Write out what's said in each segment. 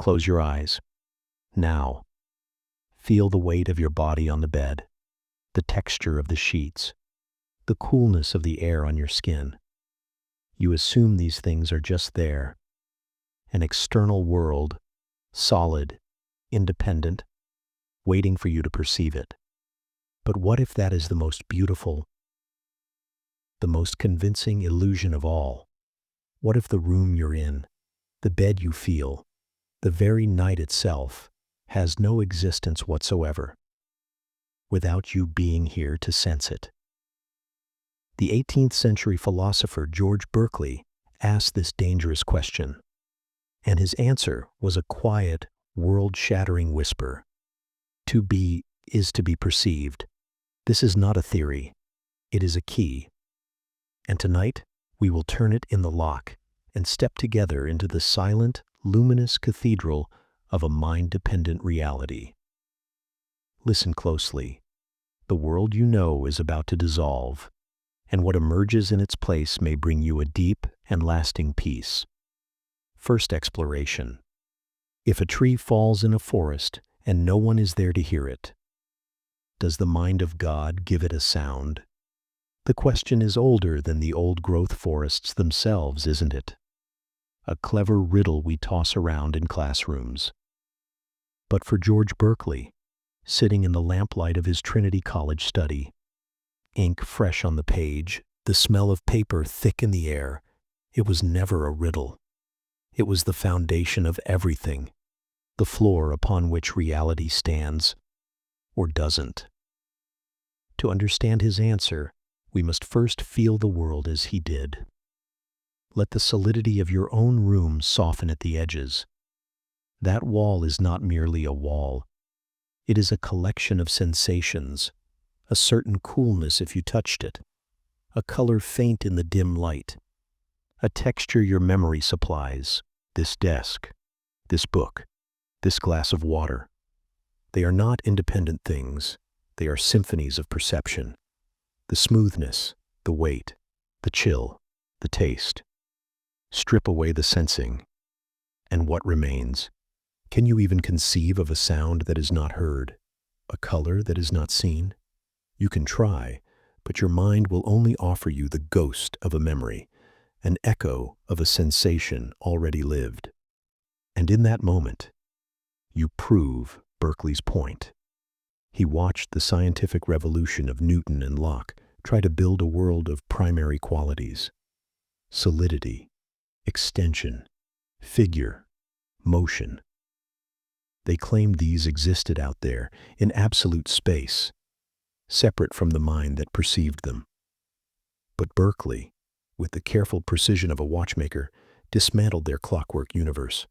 Close your eyes. Now, feel the weight of your body on the bed, the texture of the sheets, the coolness of the air on your skin. You assume these things are just there, an external world, solid, independent, waiting for you to perceive it. But what if that is the most beautiful, the most convincing illusion of all? What if the room you're in, the bed you feel, the very night itself, has no existence whatsoever, without you being here to sense it? The 18th century philosopher George Berkeley asked this dangerous question, and his answer was a quiet, world-shattering whisper. To be is to be perceived. This is not a theory, it is a key. And tonight, we will turn it in the lock and step together into the silent, luminous cathedral of a mind-dependent reality. Listen closely. The world you know is about to dissolve, and what emerges in its place may bring you a deep and lasting peace. First exploration. If a tree falls in a forest and no one is there to hear it, does the mind of God give it a sound? The question is older than the old-growth forests themselves, isn't it? A clever riddle we toss around in classrooms. But for George Berkeley, sitting in the lamplight of his Trinity College study, ink fresh on the page, the smell of paper thick in the air, it was never a riddle. It was the foundation of everything, the floor upon which reality stands, or doesn't. To understand his answer, we must first feel the world as he did. Let the solidity of your own room soften at the edges. That wall is not merely a wall. It is a collection of sensations, a certain coolness if you touched it, a color faint in the dim light, a texture your memory supplies, this desk, this book, this glass of water. They are not independent things. They are symphonies of perception. The smoothness, the weight, the chill, the taste. Strip away the sensing, and what remains? Can you even conceive of a sound that is not heard, a color that is not seen? You can try, but your mind will only offer you the ghost of a memory, an echo of a sensation already lived. And in that moment, you prove Berkeley's point. He watched the scientific revolution of Newton and Locke try to build a world of primary qualities: solidity, extension, figure, motion. They claimed these existed out there in absolute space, separate from the mind that perceived them. But Berkeley, with the careful precision of a watchmaker, dismantled their clockwork universe.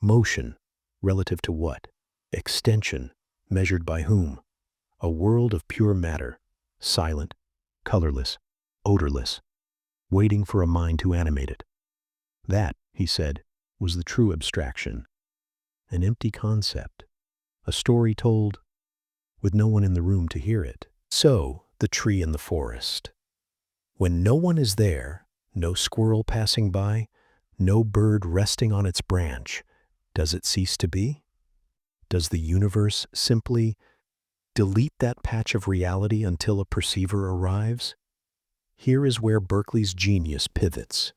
Motion, relative to what? Extension, measured by whom? A world of pure matter, silent, colorless, odorless, waiting for a mind to animate it. That, he said, was the true abstraction. An empty concept, a story told with no one in the room to hear it. So, the tree in the forest. When no one is there, no squirrel passing by, no bird resting on its branch, does it cease to be? Does the universe simply delete that patch of reality until a perceiver arrives? Here is where Berkeley's genius pivots.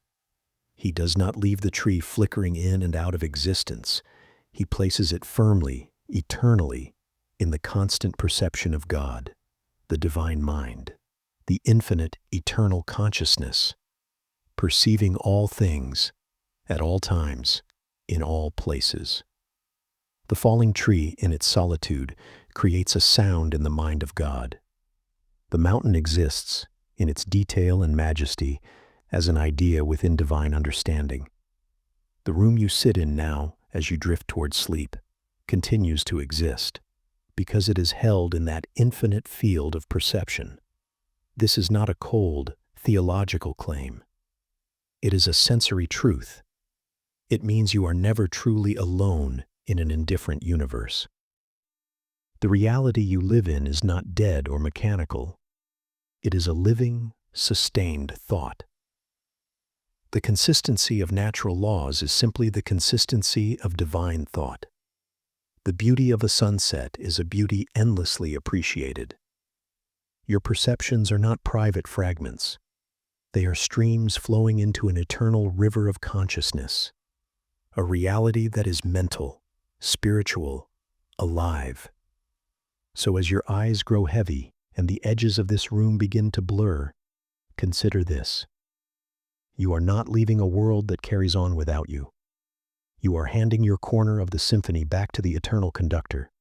He does not leave the tree flickering in and out of existence. He places it firmly, eternally, in the constant perception of God, the divine mind, the infinite, eternal consciousness, perceiving all things, at all times, in all places. The falling tree, in its solitude, creates a sound in the mind of God. The mountain exists, in its detail and majesty, as an idea within divine understanding. The room you sit in now, as you drift toward sleep, continues to exist, because it is held in that infinite field of perception. This is not a cold, theological claim. It is a sensory truth. It means you are never truly alone in an indifferent universe. The reality you live in is not dead or mechanical. It is a living, sustained thought. The consistency of natural laws is simply the consistency of divine thought. The beauty of a sunset is a beauty endlessly appreciated. Your perceptions are not private fragments. They are streams flowing into an eternal river of consciousness, a reality that is mental, spiritual, alive. So as your eyes grow heavy and the edges of this room begin to blur, consider this. You are not leaving a world that carries on without you. You are handing your corner of the symphony back to the eternal conductor,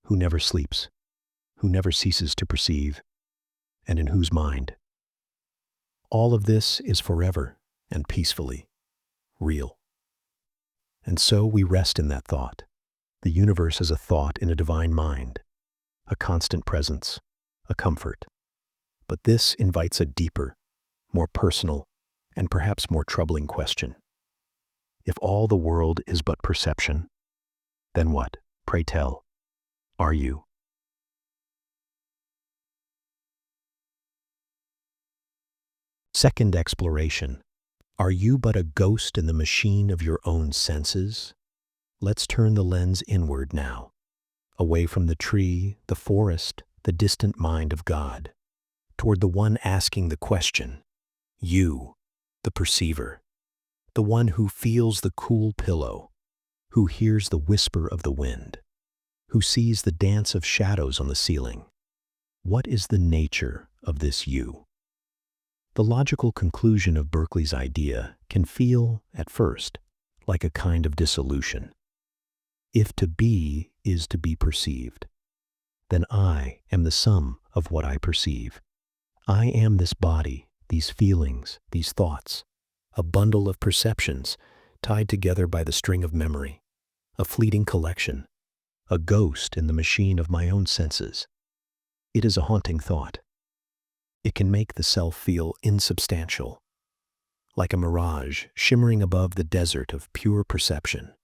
who never sleeps, who never ceases to perceive, and in whose mind all of this is forever and peacefully real. And so we rest in that thought. The universe is a thought in a divine mind, a constant presence, a comfort. But this invites a deeper, more personal, and perhaps more troubling question. If all the world is but perception, then what, pray tell, are you? Second exploration. Are you but a ghost in the machine of your own senses? Let's turn the lens inward now, away from the tree, the forest, the distant mind of God, toward the one asking the question, you, the perceiver, the one who feels the cool pillow, who hears the whisper of the wind, who sees the dance of shadows on the ceiling. What is the nature of this you? The logical conclusion of Berkeley's idea can feel, at first, like a kind of dissolution. If to be is to be perceived, then I am the sum of what I perceive. I am this body, these feelings, these thoughts, a bundle of perceptions tied together by the string of memory, a fleeting collection, a ghost in the machine of my own senses. It is a haunting thought. It can make the self feel insubstantial, like a mirage shimmering above the desert of pure perception.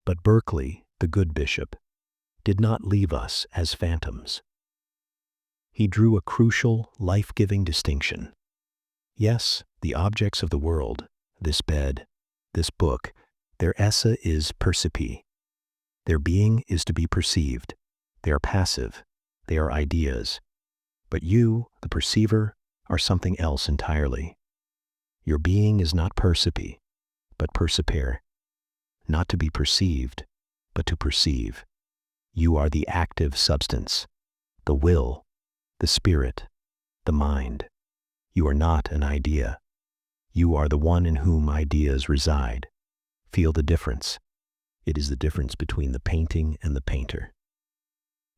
But Berkeley, the good bishop, did not leave us as phantoms. He drew a crucial, life-giving distinction. Yes, the objects of the world, this bed, this book, their esse is percipi. Their being is to be perceived. They are passive. They are ideas. But you, the perceiver, are something else entirely. Your being is not percipi, but percipere. Not to be perceived, but to perceive. You are the active substance, the will, the spirit, the mind. You are not an idea. You are the one in whom ideas reside. Feel the difference. It is the difference between the painting and the painter,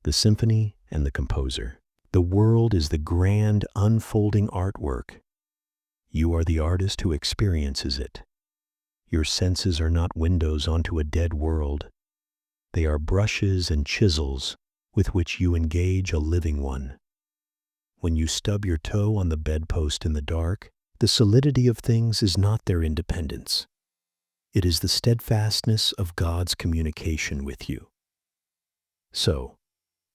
the symphony and the composer. The world is the grand unfolding artwork. You are the artist who experiences it. Your senses are not windows onto a dead world. They are brushes and chisels with which you engage a living one. When you stub your toe on the bedpost in the dark, the solidity of things is not their independence. It is the steadfastness of God's communication with you. So,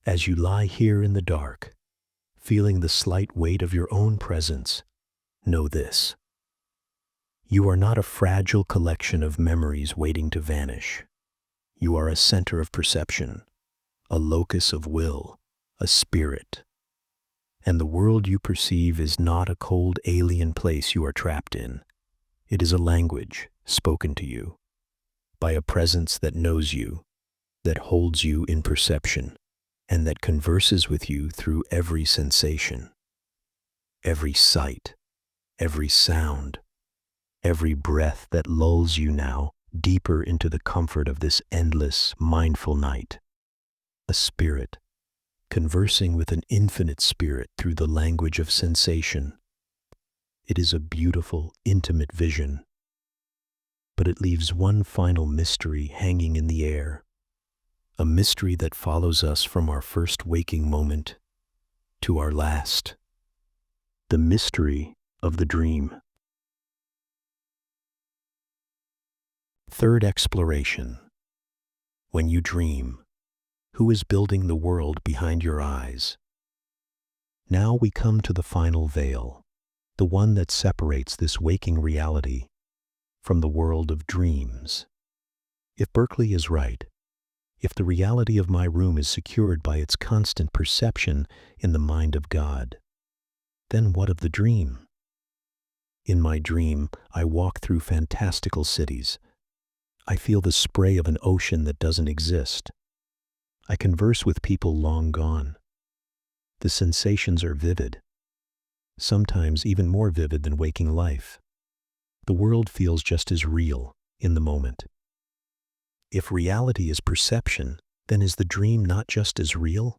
as you lie here in the dark, feeling the slight weight of your own presence, know this. You are not a fragile collection of memories waiting to vanish. You are a center of perception, a locus of will, a spirit. And the world you perceive is not a cold alien place you are trapped in. It is a language spoken to you by a presence that knows you, that holds you in perception, and that converses with you through every sensation, every sight, every sound, every breath that lulls you now deeper into the comfort of this endless, mindful night. A spirit, conversing with an infinite spirit through the language of sensation. It is a beautiful, intimate vision, but it leaves one final mystery hanging in the air. A mystery that follows us from our first waking moment to our last. The mystery of the dream. Third exploration. When you dream, who is building the world behind your eyes? Now we come to the final veil, the one that separates this waking reality from the world of dreams. If Berkeley is right, if the reality of my room is secured by its constant perception in the mind of God, then what of the dream? In my dream, I walk through fantastical cities. I feel the spray of an ocean that doesn't exist. I converse with people long gone. The sensations are vivid, sometimes even more vivid than waking life. The world feels just as real in the moment. If reality is perception, then is the dream not just as real?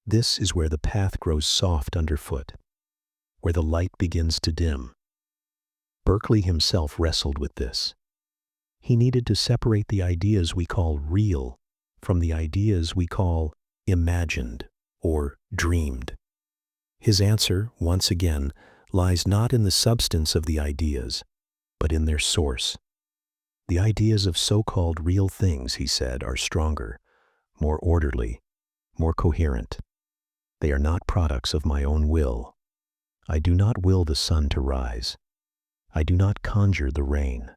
This is where the path grows soft underfoot, where the light begins to dim. Berkeley himself wrestled with this. He needed to separate the ideas we call real from the ideas we call imagined or dreamed. His answer, once again, lies not in the substance of the ideas, but in their source. The ideas of so-called real things, he said, are stronger, more orderly, more coherent. They are not products of my own will. I do not will the sun to rise. I do not conjure the rain.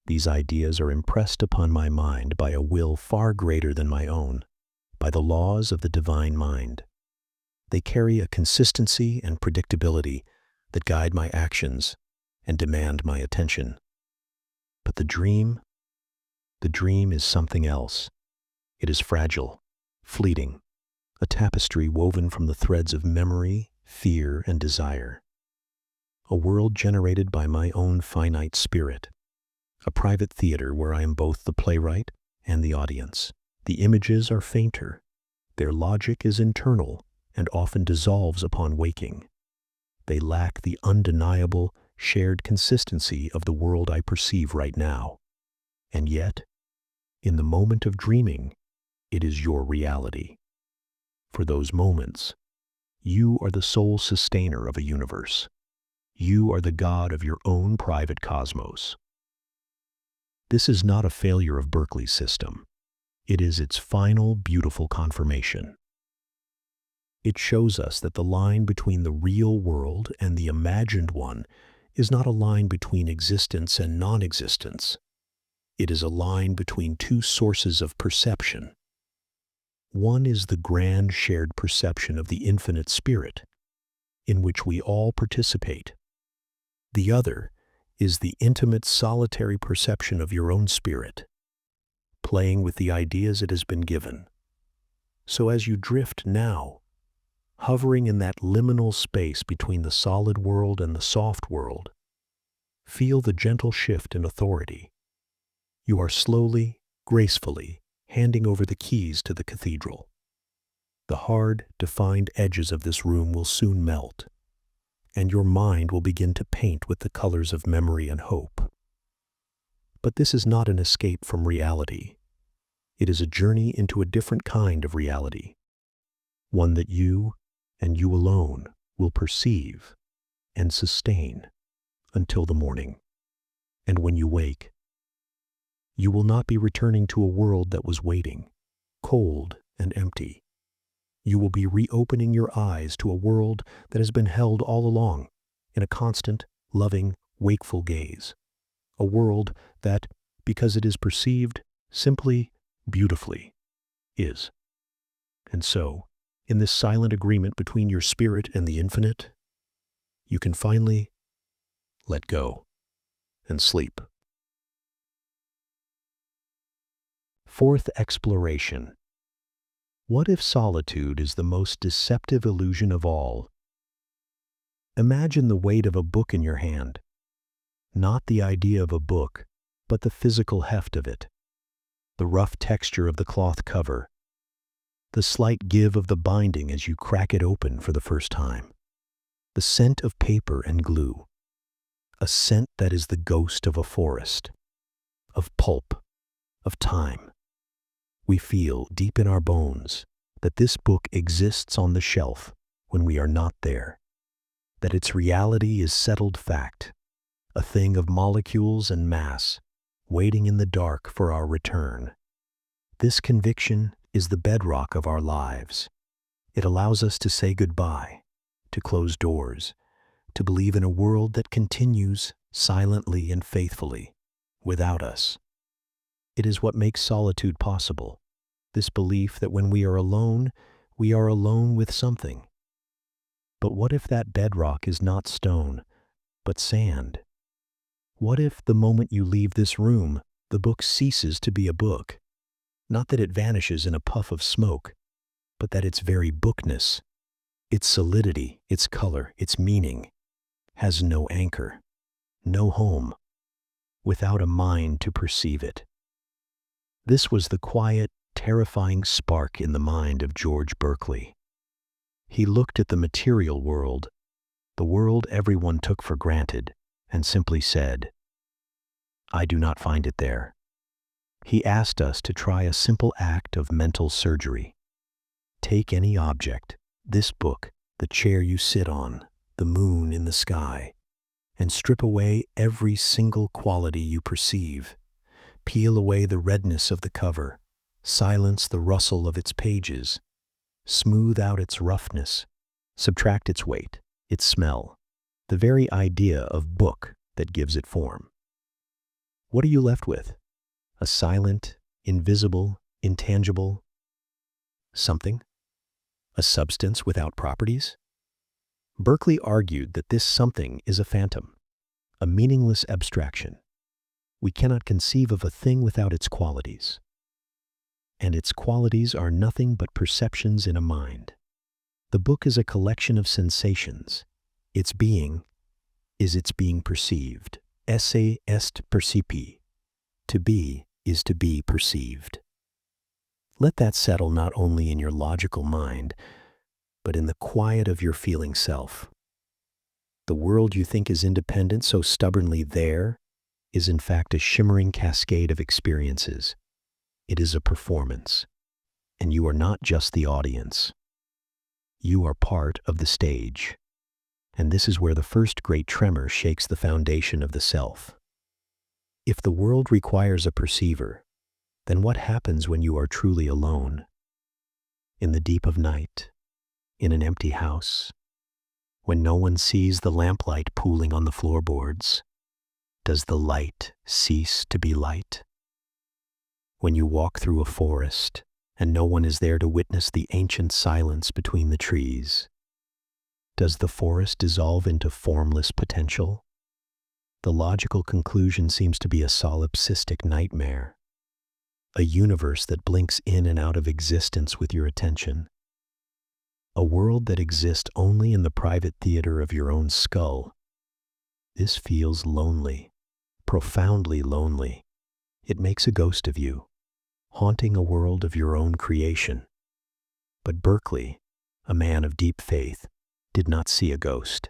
These ideas are impressed upon my mind by a will far greater than my own, by the laws of the divine mind. They carry a consistency and predictability that guide my actions and demand my attention. But the dream is something else. It is fragile, fleeting, a tapestry woven from the threads of memory, fear, and desire. A world generated by my own finite spirit. A private theater where I am both the playwright and the audience. The images are fainter. Their logic is internal and often dissolves upon waking. They lack the undeniable, shared consistency of the world I perceive right now. And yet, in the moment of dreaming, it is your reality. For those moments, you are the sole sustainer of a universe. You are the god of your own private cosmos. This is not a failure of Berkeley's system. It is its final, beautiful confirmation. It shows us that the line between the real world and the imagined one is not a line between existence and non-existence. It is a line between two sources of perception. One is the grand shared perception of the infinite spirit, in which we all participate. The other is the intimate, solitary perception of your own spirit, playing with the ideas it has been given. So as you drift now, hovering in that liminal space between the solid world and the soft world, feel the gentle shift in authority. You are slowly, gracefully handing over the keys to the cathedral. The hard, defined edges of this room will soon melt, and your mind will begin to paint with the colors of memory and hope. But this is not an escape from reality. It is a journey into a different kind of reality, one that you, and you alone, will perceive and sustain until the morning. And when you wake, you will not be returning to a world that was waiting, cold and empty. You will be reopening your eyes to a world that has been held all along in a constant, loving, wakeful gaze. A world that, because it is perceived simply, beautifully, is. And so, in this silent agreement between your spirit and the infinite, you can finally let go and sleep. Fourth exploration. What if solitude is the most deceptive illusion of all? Imagine the weight of a book in your hand. Not the idea of a book, but the physical heft of it. The rough texture of the cloth cover. The slight give of the binding as you crack it open for the first time. The scent of paper and glue. A scent that is the ghost of a forest, of pulp, of time. We feel deep in our bones that this book exists on the shelf when we are not there, that its reality is settled fact, a thing of molecules and mass, waiting in the dark for our return. This conviction is the bedrock of our lives. It allows us to say goodbye, to close doors, to believe in a world that continues silently and faithfully without us. It is what makes solitude possible, this belief that when we are alone with something. But what if that bedrock is not stone, but sand? What if the moment you leave this room, the book ceases to be a book? Not that it vanishes in a puff of smoke, but that its very bookness, its solidity, its color, its meaning, has no anchor, no home, without a mind to perceive it. This was the quiet, terrifying spark in the mind of George Berkeley. He looked at the material world, the world everyone took for granted, and simply said, "I do not find it there." He asked us to try a simple act of mental surgery. Take any object, this book, the chair you sit on, the moon in the sky, and strip away every single quality you perceive. Peel away the redness of the cover, silence the rustle of its pages, smooth out its roughness, subtract its weight, its smell, the very idea of book that gives it form. What are you left with? A silent, invisible, intangible something? A substance without properties? Berkeley argued that this something is a phantom, a meaningless abstraction. We cannot conceive of a thing without its qualities. And its qualities are nothing but perceptions in a mind. The book is a collection of sensations. Its being is its being perceived. Esse est percipi. To be is to be perceived. Let that settle not only in your logical mind, but in the quiet of your feeling self. The world you think is independent, so stubbornly there, is in fact a shimmering cascade of experiences. It is a performance, and you are not just the audience. You are part of the stage, and this is where the first great tremor shakes the foundation of the self. If the world requires a perceiver, then what happens when you are truly alone? In the deep of night, in an empty house, when no one sees the lamplight pooling on the floorboards, does the light cease to be light? When you walk through a forest and no one is there to witness the ancient silence between the trees, does the forest dissolve into formless potential? The logical conclusion seems to be a solipsistic nightmare, a universe that blinks in and out of existence with your attention, a world that exists only in the private theater of your own skull. This feels lonely, profoundly lonely. It makes a ghost of you, haunting a world of your own creation. But Berkeley, a man of deep faith, did not see a ghost.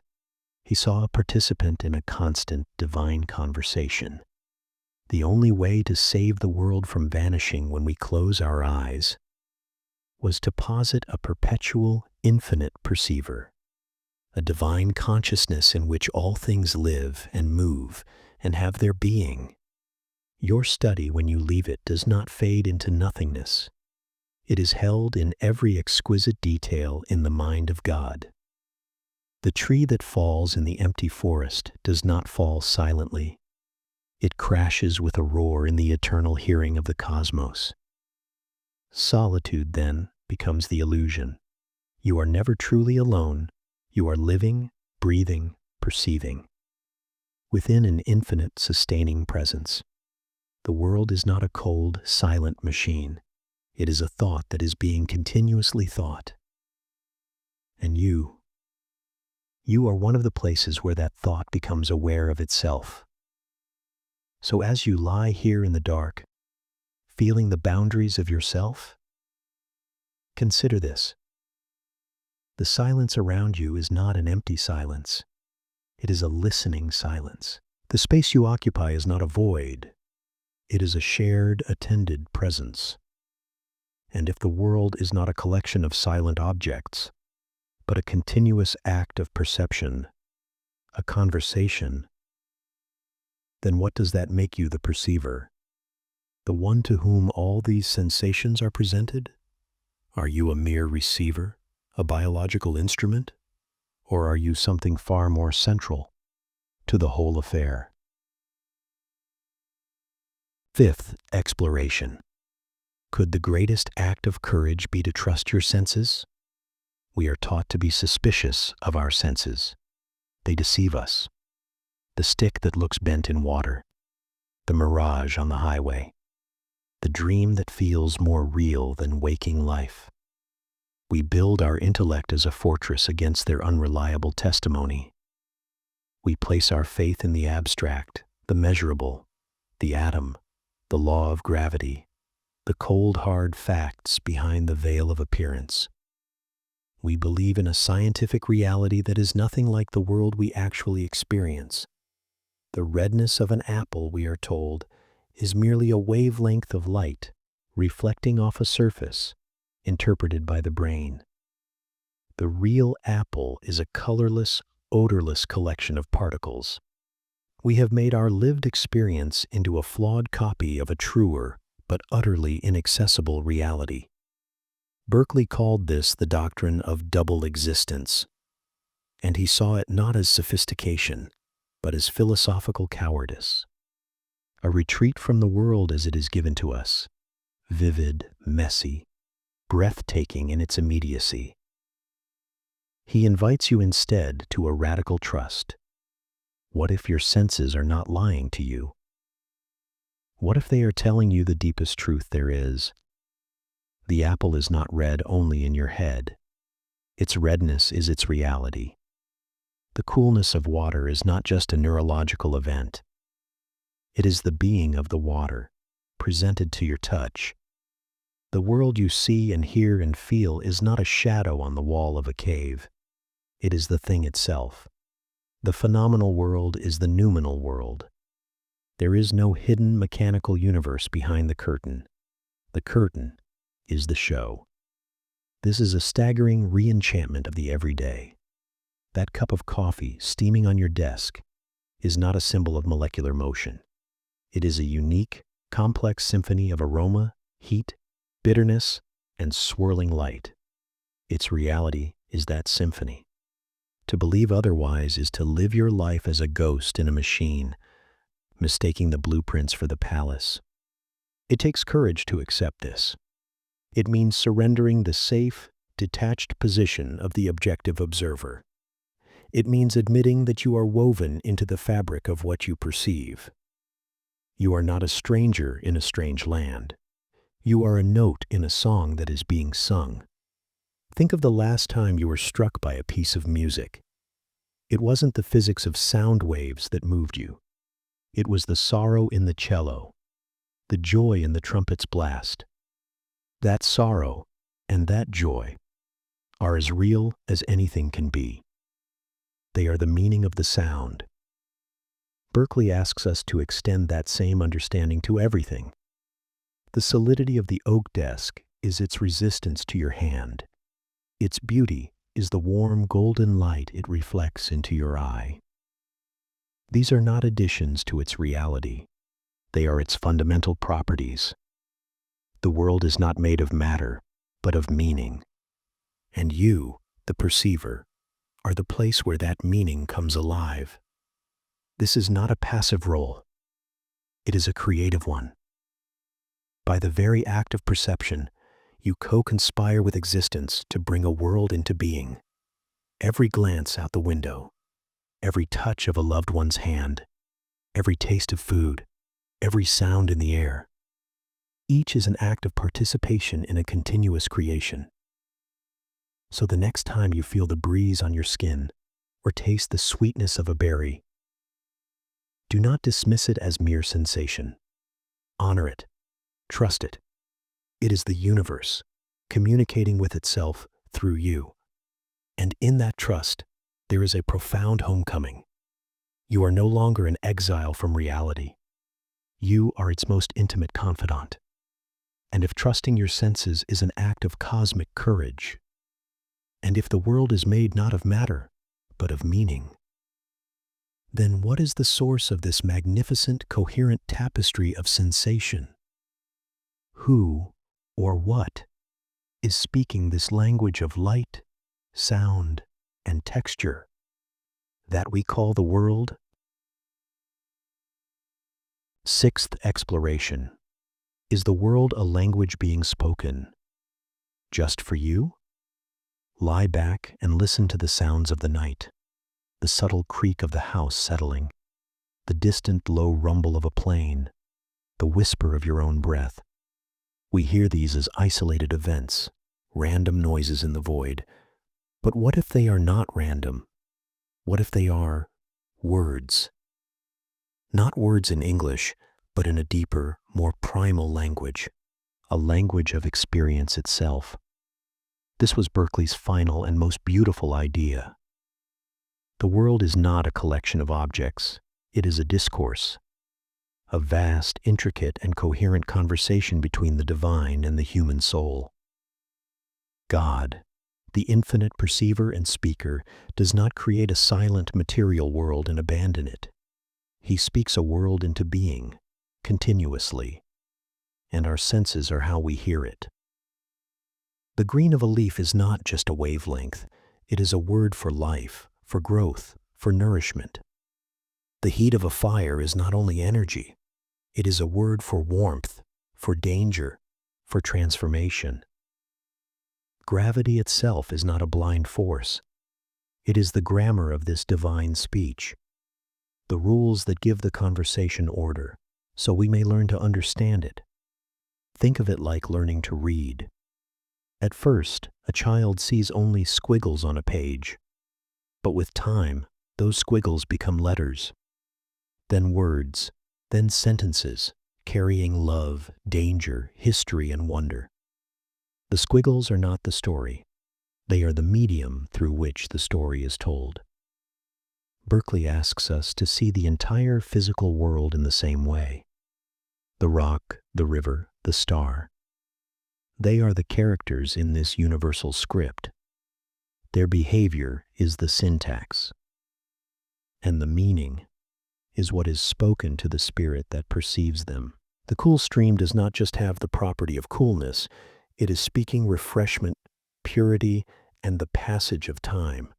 He saw a participant in a constant divine conversation. The only way to save the world from vanishing when we close our eyes was to posit a perpetual, infinite perceiver, a divine consciousness in which all things live and move and have their being. Your study, when you leave it, does not fade into nothingness. It is held in every exquisite detail in the mind of God. The tree that falls in the empty forest does not fall silently. It crashes with a roar in the eternal hearing of the cosmos. Solitude, then, becomes the illusion. You are never truly alone. You are living, breathing, perceiving, within an infinite, sustaining presence. The world is not a cold, silent machine. It is a thought that is being continuously thought. And you are one of the places where that thought becomes aware of itself. So as you lie here in the dark, feeling the boundaries of yourself, consider this. The silence around you is not an empty silence. It is a listening silence. The space you occupy is not a void. It is a shared, attended presence. And if the world is not a collection of silent objects, but a continuous act of perception, a conversation, then what does that make you the perceiver? The one to whom all these sensations are presented? Are you a mere receiver, a biological instrument? Or are you something far more central to the whole affair? Fifth, exploration. Could the greatest act of courage be to trust your senses? We are taught to be suspicious of our senses. They deceive us. The stick that looks bent in water, the mirage on the highway, the dream that feels more real than waking life. We build our intellect as a fortress against their unreliable testimony. We place our faith in the abstract, the measurable, the atom, the law of gravity, the cold hard facts behind the veil of appearance. We believe in a scientific reality that is nothing like the world we actually experience. The redness of an apple, we are told, is merely a wavelength of light reflecting off a surface, interpreted by the brain. The real apple is a colorless, odorless collection of particles. We have made our lived experience into a flawed copy of a truer but utterly inaccessible reality. Berkeley called this the doctrine of double existence, and he saw it not as sophistication, but as philosophical cowardice. A retreat from the world as it is given to us, vivid, messy, breathtaking in its immediacy. He invites you instead to a radical trust. What if your senses are not lying to you? What if they are telling you the deepest truth there is? The apple is not red only in your head. Its redness is its reality. The coolness of water is not just a neurological event. It is the being of the water, presented to your touch. The world you see and hear and feel is not a shadow on the wall of a cave. It is the thing itself. The phenomenal world is the noumenal world. There is no hidden mechanical universe behind the curtain. The curtain is the show. This is a staggering re-enchantment of the everyday. That cup of coffee steaming on your desk is not a symbol of molecular motion. It is a unique, complex symphony of aroma, heat, bitterness, and swirling light. Its reality is that symphony. To believe otherwise is to live your life as a ghost in a machine, mistaking the blueprints for the palace. It takes courage to accept this. It means surrendering the safe, detached position of the objective observer. It means admitting that you are woven into the fabric of what you perceive. You are not a stranger in a strange land. You are a note in a song that is being sung. Think of the last time you were struck by a piece of music. It wasn't the physics of sound waves that moved you. It was the sorrow in the cello, the joy in the trumpet's blast. That sorrow and that joy are as real as anything can be. They are the meaning of the sound. Berkeley asks us to extend that same understanding to everything. The solidity of the oak desk is its resistance to your hand. Its beauty is the warm golden light it reflects into your eye. These are not additions to its reality. They are its fundamental properties. The world is not made of matter, but of meaning. And you, the perceiver, are the place where that meaning comes alive. This is not a passive role. It is a creative one. By the very act of perception, you co-conspire with existence to bring a world into being. Every glance out the window, every touch of a loved one's hand, every taste of food, every sound in the air. Each is an act of participation in a continuous creation. So the next time you feel the breeze on your skin or taste the sweetness of a berry, do not dismiss it as mere sensation. Honor it. Trust it. It is the universe communicating with itself through you. And in that trust, there is a profound homecoming. You are no longer an exile from reality. You are its most intimate confidant. And if trusting your senses is an act of cosmic courage, and if the world is made not of matter, but of meaning, then what is the source of this magnificent, coherent tapestry of sensation? Who or what is speaking this language of light, sound, and texture that we call the world. Sixth exploration. Is the world a language being spoken just for you? Lie back and listen to the sounds of the night, the subtle creak of the house settling, the distant low rumble of a plane, the whisper of your own breath. We hear these as isolated events, random noises in the void. But what if they are not random? What if they are words? Not words in English, but in a deeper, more primal language, a language of experience itself. This was Berkeley's final and most beautiful idea. The world is not a collection of objects. It is a discourse, a vast, intricate, and coherent conversation between the divine and the human soul. God, the infinite perceiver and speaker, does not create a silent material world and abandon it. He speaks a world into being, continuously, and our senses are how we hear it. The green of a leaf is not just a wavelength. It is a word for life, for growth, for nourishment. The heat of a fire is not only energy. It is a word for warmth, for danger, for transformation. Gravity itself is not a blind force. It is the grammar of this divine speech, the rules that give the conversation order, so we may learn to understand it. Think of it like learning to read. At first, a child sees only squiggles on a page, but with time, those squiggles become letters, then words, then sentences, carrying love, danger, history, and wonder. The squiggles are not the story. They are the medium through which the story is told. Berkeley asks us to see the entire physical world in the same way. The rock, the river, the star. They are the characters in this universal script. Their behavior is the syntax. And the meaning is what is spoken to the spirit that perceives them. The cool stream does not just have the property of coolness. It is speaking refreshment, purity, and the passage of time.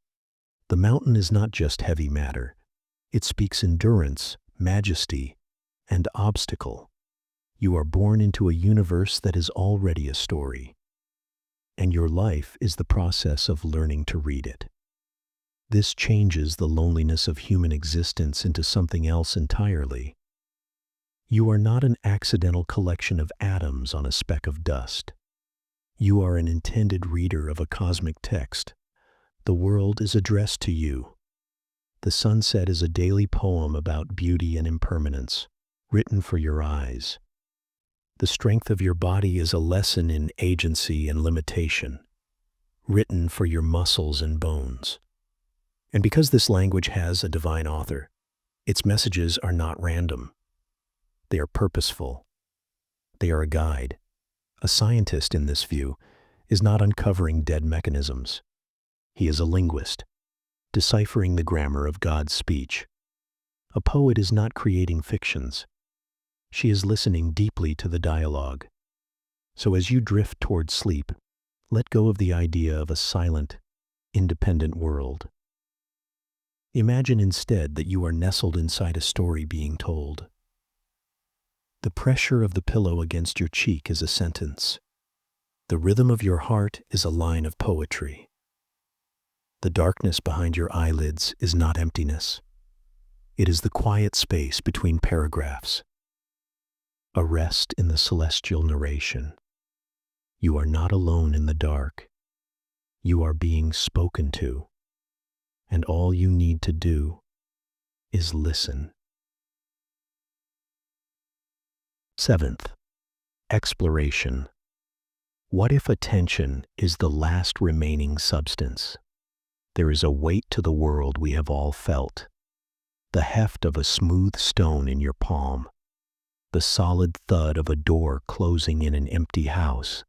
The mountain is not just heavy matter. It speaks endurance, majesty, and obstacle. You are born into a universe that is already a story, and your life is the process of learning to read it. This changes the loneliness of human existence into something else entirely. You are not an accidental collection of atoms on a speck of dust. You are an intended reader of a cosmic text. The world is addressed to you. The sunset is a daily poem about beauty and impermanence, written for your eyes. The strength of your body is a lesson in agency and limitation, written for your muscles and bones. And because this language has a divine author, its messages are not random. They are purposeful. They are a guide. A scientist in this view is not uncovering dead mechanisms. He is a linguist, deciphering the grammar of God's speech. A poet is not creating fictions. She is listening deeply to the dialogue. So as you drift toward sleep, let go of the idea of a silent, independent world. Imagine instead that you are nestled inside a story being told. The pressure of the pillow against your cheek is a sentence. The rhythm of your heart is a line of poetry. The darkness behind your eyelids is not emptiness. It is the quiet space between paragraphs. A rest in the celestial narration. You are not alone in the dark. You are being spoken to. And all you need to do is listen. Seventh, exploration. What if attention is the last remaining substance? There is a weight to the world we have all felt. The heft of a smooth stone in your palm. The solid thud of a door closing in an empty house.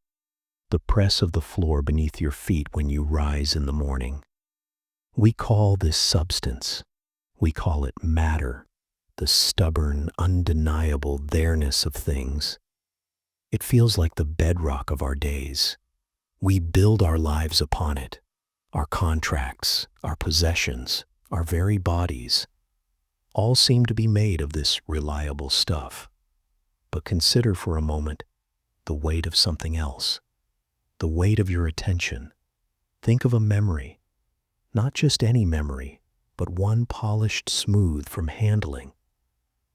The press of the floor beneath your feet when you rise in the morning. We call this substance. We call it matter, the stubborn, undeniable there-ness of things. It feels like the bedrock of our days. We build our lives upon it. our contracts, our possessions, our very bodies, all seem to be made of this reliable stuff. But consider for a moment the weight of something else, the weight of your attention. Think of a memory, not just any memory, but one polished smooth from handling.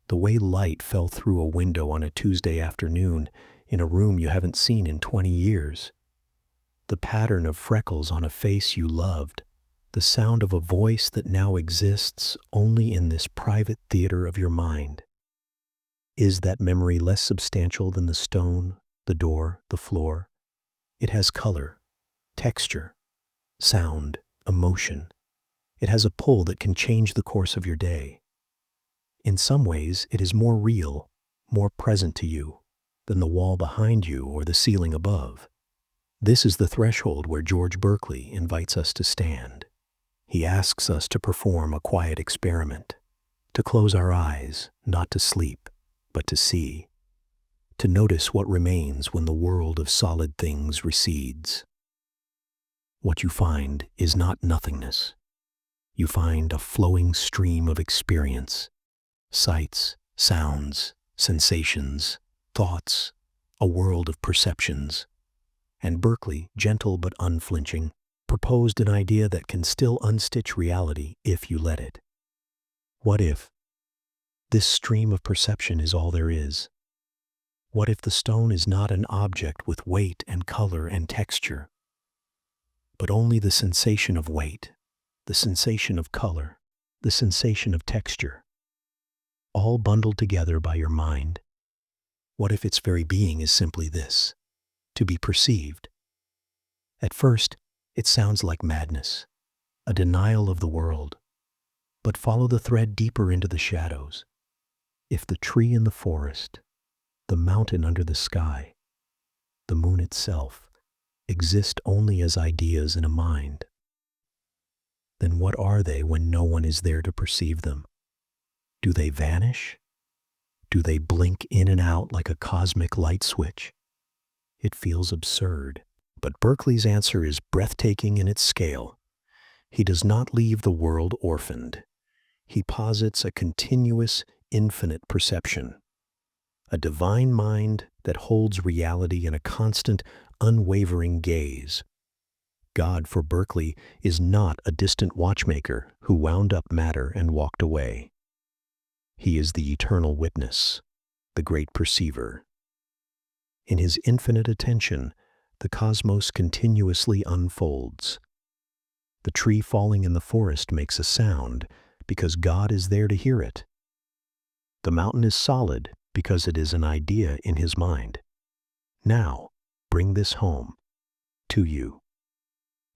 The way light fell through a window on a Tuesday afternoon in a room you haven't seen in 20 years. The pattern of freckles on a face you loved. The sound of a voice that now exists only in this private theater of your mind. Is that memory less substantial than the stone, the door, the floor? It has color, texture, sound, emotion. It has a pull that can change the course of your day. In some ways, it is more real, more present to you than the wall behind you or the ceiling above. This is the threshold where George Berkeley invites us to stand. He asks us to perform a quiet experiment, to close our eyes, not to sleep, but to see, to notice what remains when the world of solid things recedes. What you find is not nothingness. You find a flowing stream of experience, sights, sounds, sensations, thoughts, a world of perceptions. And Berkeley, gentle but unflinching, proposed an idea that can still unstitch reality if you let it. What if this stream of perception is all there is? What if the stone is not an object with weight and color and texture, but only the sensation of weight, the sensation of color, the sensation of texture, all bundled together by your mind? What if its very being is simply this, to be perceived? At first, it sounds like madness, a denial of the world. But follow the thread deeper into the shadows. If the tree in the forest, the mountain under the sky, the moon itself, exist only as ideas in a mind, then what are they when no one is there to perceive them? Do they vanish? Do they blink in and out like a cosmic light switch? It feels absurd, but Berkeley's answer is breathtaking in its scale. He does not leave the world orphaned. He posits a continuous, infinite perception, a divine mind that holds reality in a constant, unwavering gaze. God, for Berkeley, is not a distant watchmaker who wound up matter and walked away. He is the eternal witness, the great perceiver. In his infinite attention, the cosmos continuously unfolds. The tree falling in the forest makes a sound because God is there to hear it. The mountain is solid because it is an idea in his mind. Now, bring this home to you,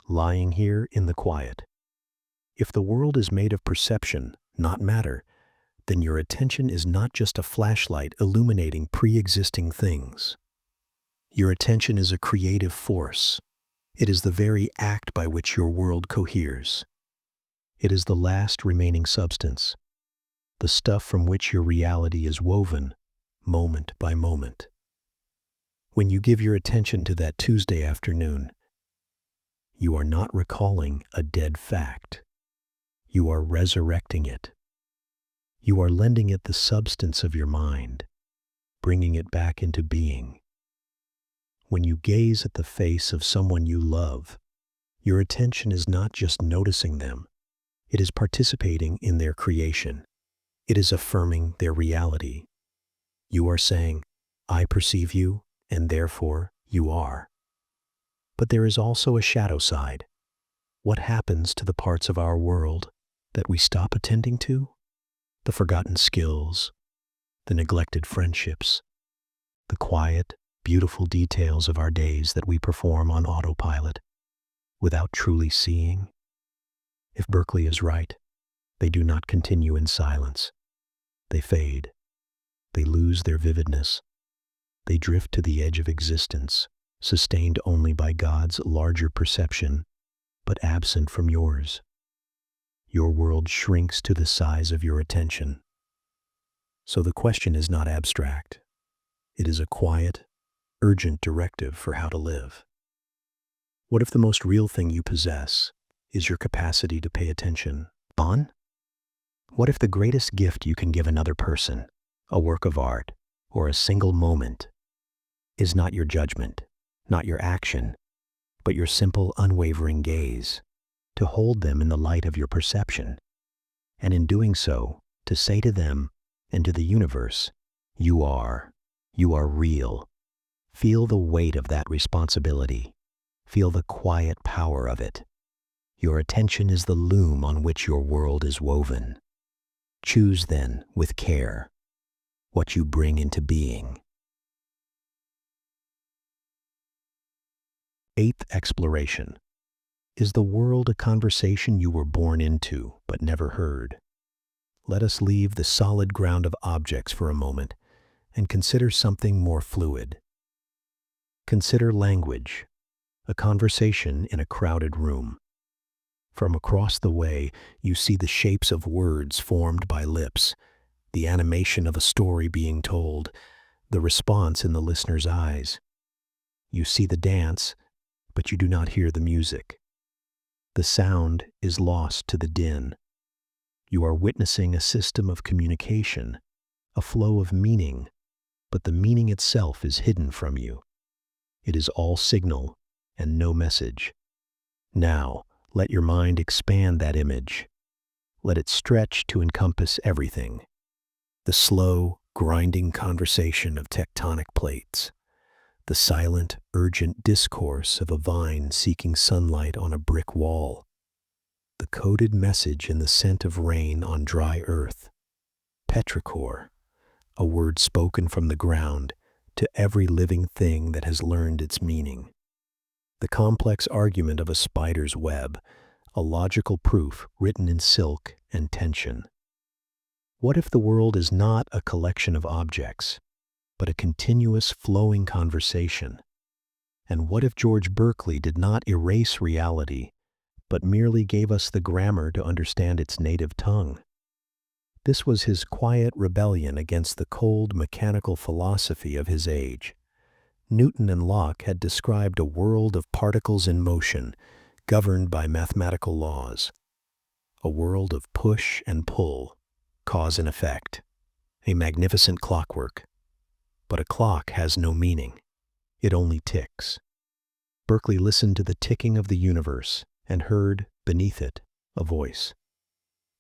lying here in the quiet. If the world is made of perception, not matter, then your attention is not just a flashlight illuminating pre-existing things. Your attention is a creative force. It is the very act by which your world coheres. It is the last remaining substance, the stuff from which your reality is woven, moment by moment. When you give your attention to that Tuesday afternoon, you are not recalling a dead fact. You are resurrecting it. You are lending it the substance of your mind, bringing it back into being. When you gaze at the face of someone you love, your attention is not just noticing them, it is participating in their creation. It is affirming their reality. You are saying, I perceive you, and therefore you are. But there is also a shadow side. What happens to the parts of our world that we stop attending to? The forgotten skills, the neglected friendships, the quiet, beautiful details of our days that we perform on autopilot without truly seeing. If Berkeley is right, they do not continue in silence. They fade. They lose their vividness. They drift to the edge of existence, sustained only by God's larger perception, but absent from yours. Your world shrinks to the size of your attention. So the question is not abstract. It is a quiet, urgent directive for how to live. What if the most real thing you possess, is your capacity to pay attention. On? What if the greatest gift you can give another person, a work of art, or a single moment, is not your judgment, not your action, but your simple, unwavering gaze, to hold them in the light of your perception, and in doing so, to say to them and to the universe, you are real. Feel the weight of that responsibility. Feel the quiet power of it. Your attention is the loom on which your world is woven. Choose then, with care, what you bring into being. Eighth exploration. Is the world a conversation you were born into but never heard? Let us leave the solid ground of objects for a moment and consider something more fluid. Consider language, a conversation in a crowded room. From across the way, you see the shapes of words formed by lips, the animation of a story being told, the response in the listener's eyes. You see the dance, but you do not hear the music. The sound is lost to the din. You are witnessing a system of communication, a flow of meaning, but the meaning itself is hidden from you. It is all signal and no message. Now, let your mind expand that image. Let it stretch to encompass everything. The slow, grinding conversation of tectonic plates. The silent, urgent discourse of a vine seeking sunlight on a brick wall. The coded message in the scent of rain on dry earth. Petrichor, a word spoken from the ground to every living thing that has learned its meaning. The complex argument of a spider's web, a logical proof written in silk and tension. What if the world is not a collection of objects, but a continuous flowing conversation? And what if George Berkeley did not erase reality, but merely gave us the grammar to understand its native tongue? This was his quiet rebellion against the cold, mechanical philosophy of his age. Newton and Locke had described a world of particles in motion, governed by mathematical laws. A world of push and pull, cause and effect. A magnificent clockwork. But a clock has no meaning. It only ticks. Berkeley listened to the ticking of the universe and heard, beneath it, a voice.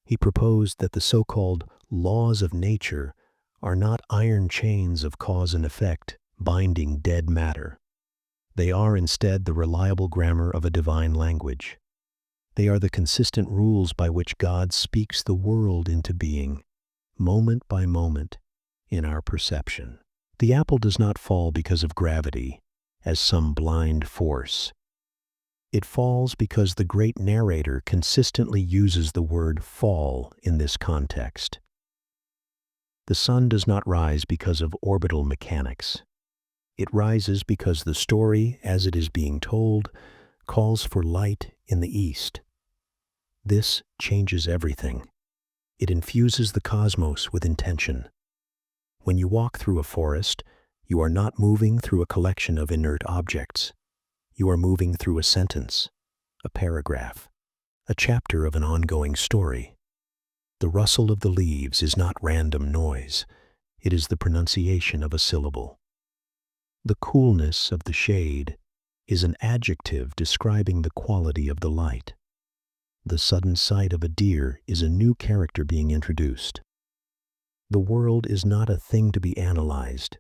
He proposed that the so-called laws of nature are not iron chains of cause and effect binding dead matter. They are instead the reliable grammar of a divine language. They are the consistent rules by which God speaks the world into being, moment by moment, in our perception. The apple does not fall because of gravity, as some blind force. It falls because the great narrator consistently uses the word fall in this context. The sun does not rise because of orbital mechanics. It rises because the story, as it is being told, calls for light in the east. This changes everything. It infuses the cosmos with intention. When you walk through a forest, you are not moving through a collection of inert objects. You are moving through a sentence, a paragraph, a chapter of an ongoing story. The rustle of the leaves is not random noise. It is the pronunciation of a syllable. The coolness of the shade is an adjective describing the quality of the light. The sudden sight of a deer is a new character being introduced. The world is not a thing to be analyzed,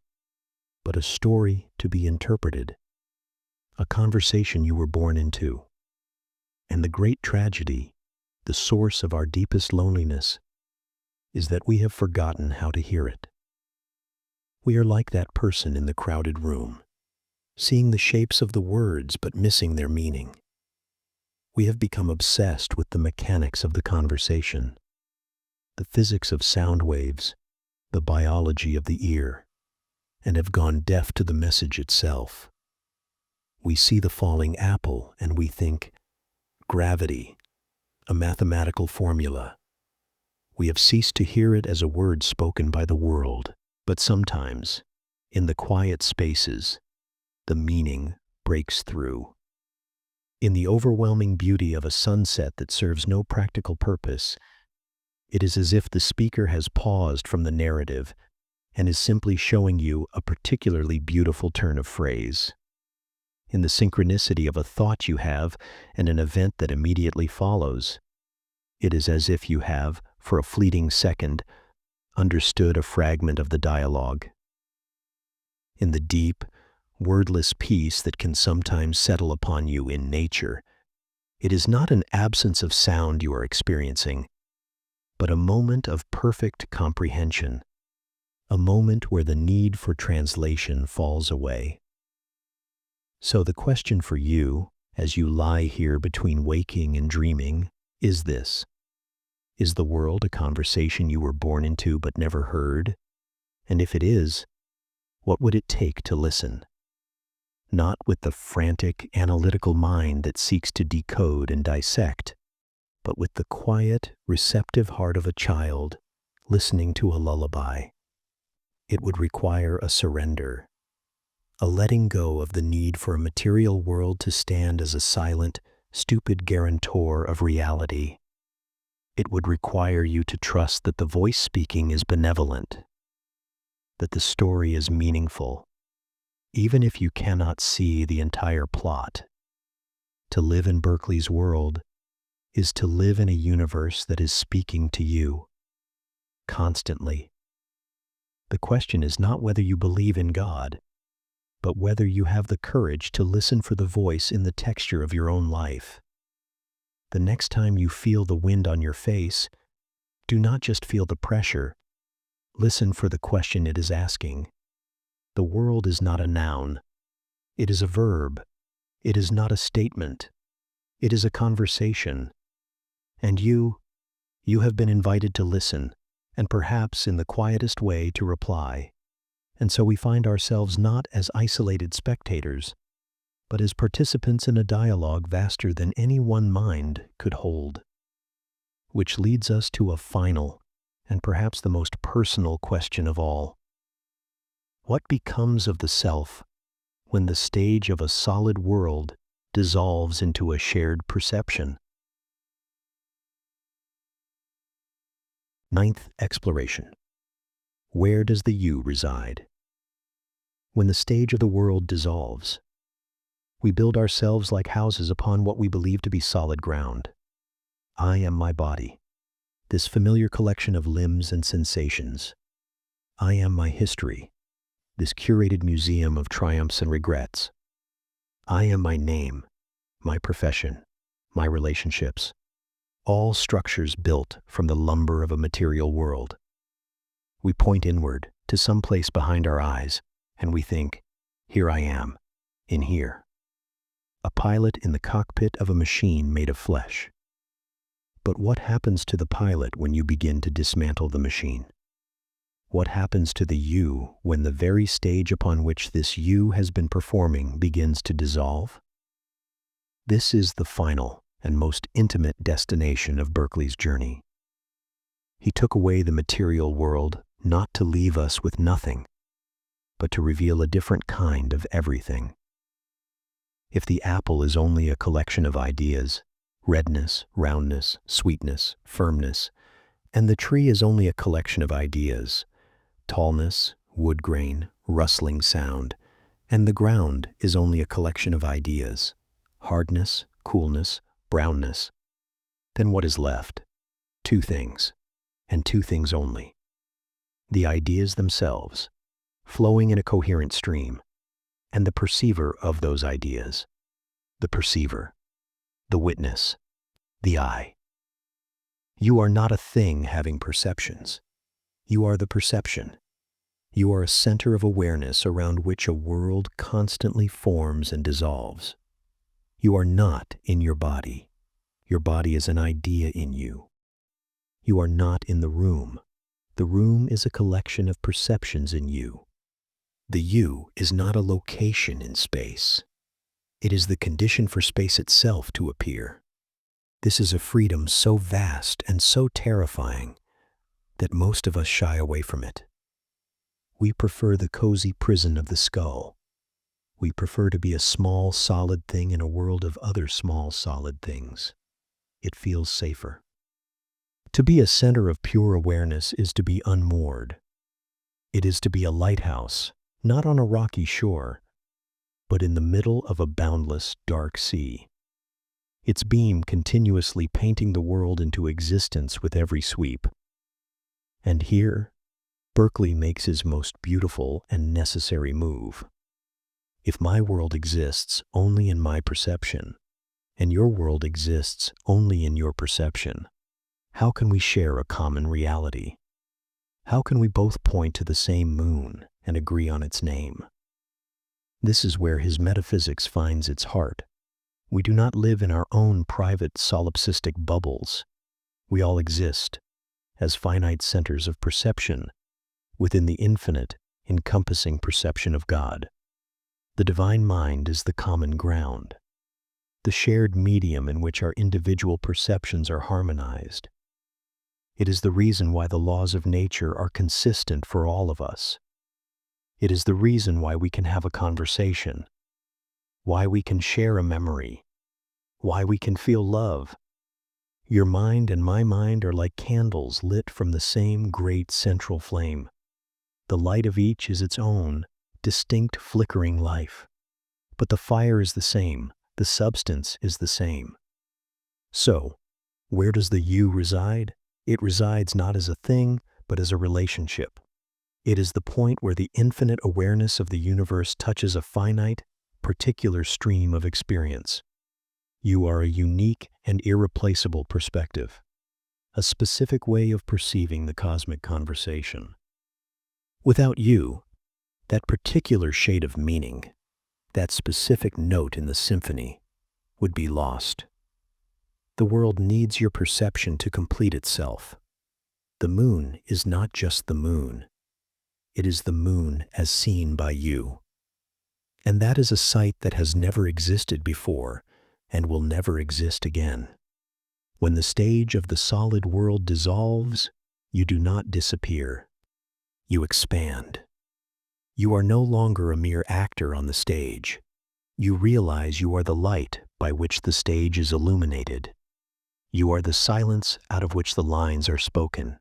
but a story to be interpreted, a conversation you were born into. And the great tragedy, the source of our deepest loneliness, is that we have forgotten how to hear it. We are like that person in the crowded room, seeing the shapes of the words but missing their meaning. We have become obsessed with the mechanics of the conversation, the physics of sound waves, the biology of the ear, and have gone deaf to the message itself. We see the falling apple and we think, gravity, a mathematical formula. We have ceased to hear it as a word spoken by the world, but sometimes, in the quiet spaces, the meaning breaks through. In the overwhelming beauty of a sunset that serves no practical purpose, it is as if the speaker has paused from the narrative and is simply showing you a particularly beautiful turn of phrase. In the synchronicity of a thought you have and an event that immediately follows, it is as if you have, for a fleeting second, understood a fragment of the dialogue. In the deep, wordless peace that can sometimes settle upon you in nature, it is not an absence of sound you are experiencing, but a moment of perfect comprehension, a moment where the need for translation falls away. So the question for you, as you lie here between waking and dreaming, is this: is the world a conversation you were born into but never heard? And if it is, what would it take to listen? Not with the frantic, analytical mind that seeks to decode and dissect, but with the quiet, receptive heart of a child listening to a lullaby. It would require a surrender, a letting go of the need for a material world to stand as a silent, stupid guarantor of reality. It would require you to trust that the voice speaking is benevolent, that the story is meaningful, even if you cannot see the entire plot. To live in Berkeley's world is to live in a universe that is speaking to you constantly. The question is not whether you believe in God, but whether you have the courage to listen for the voice in the texture of your own life. The next time you feel the wind on your face, do not just feel the pressure. Listen for the question it is asking. The world is not a noun. It is a verb. It is not a statement. It is a conversation. And you have been invited to listen, and perhaps in the quietest way to reply. And so we find ourselves not as isolated spectators, but as participants in a dialogue vaster than any one mind could hold. Which leads us to a final, and perhaps the most personal question of all. What becomes of the self when the stage of a solid world dissolves into a shared perception? Ninth exploration. Where does the you reside? When the stage of the world dissolves, we build ourselves like houses upon what we believe to be solid ground. I am my body, this familiar collection of limbs and sensations. I am my history, this curated museum of triumphs and regrets. I am my name, my profession, my relationships, all structures built from the lumber of a material world. We point inward to some place behind our eyes, and we think, here I am, in here. A pilot in the cockpit of a machine made of flesh. But what happens to the pilot when you begin to dismantle the machine? What happens to the you when the very stage upon which this you has been performing begins to dissolve? This is the final and most intimate destination of Berkeley's journey. He took away the material world not to leave us with nothing, but to reveal a different kind of everything. If the apple is only a collection of ideas, redness, roundness, sweetness, firmness, and the tree is only a collection of ideas, tallness, wood grain, rustling sound, and the ground is only a collection of ideas, hardness, coolness, brownness, then what is left? Two things, and two things only. The ideas themselves, flowing in a coherent stream, and the perceiver of those ideas, the perceiver, the witness, the I. You are not a thing having perceptions. You are the perception. You are a center of awareness around which a world constantly forms and dissolves. You are not in your body. Your body is an idea in you. You are not in the room. The room is a collection of perceptions in you. The you is not a location in space. It is the condition for space itself to appear. This is a freedom so vast and so terrifying that most of us shy away from it. We prefer the cozy prison of the skull. We prefer to be a small, solid thing in a world of other small, solid things. It feels safer. To be a center of pure awareness is to be unmoored. It is to be a lighthouse, not on a rocky shore, but in the middle of a boundless, dark sea. Its beam continuously painting the world into existence with every sweep. And here, Berkeley makes his most beautiful and necessary move. If my world exists only in my perception, and your world exists only in your perception, how can we share a common reality? How can we both point to the same moon and agree on its name? This is where his metaphysics finds its heart. We do not live in our own private solipsistic bubbles. We all exist as finite centers of perception within the infinite, encompassing perception of God. The divine mind is the common ground, the shared medium in which our individual perceptions are harmonized. It is the reason why the laws of nature are consistent for all of us. It is the reason why we can have a conversation, why we can share a memory, why we can feel love. Your mind and my mind are like candles lit from the same great central flame. The light of each is its own, distinct flickering life. But the fire is the same, the substance is the same. So, where does the you reside? It resides not as a thing, but as a relationship. It is the point where the infinite awareness of the universe touches a finite, particular stream of experience. You are a unique and irreplaceable perspective, a specific way of perceiving the cosmic conversation. Without you, that particular shade of meaning, that specific note in the symphony, would be lost. The world needs your perception to complete itself. The moon is not just the moon. It is the moon as seen by you. And that is a sight that has never existed before and will never exist again. When the stage of the solid world dissolves, you do not disappear. You expand. You are no longer a mere actor on the stage. You realize you are the light by which the stage is illuminated. You are the silence out of which the lines are spoken.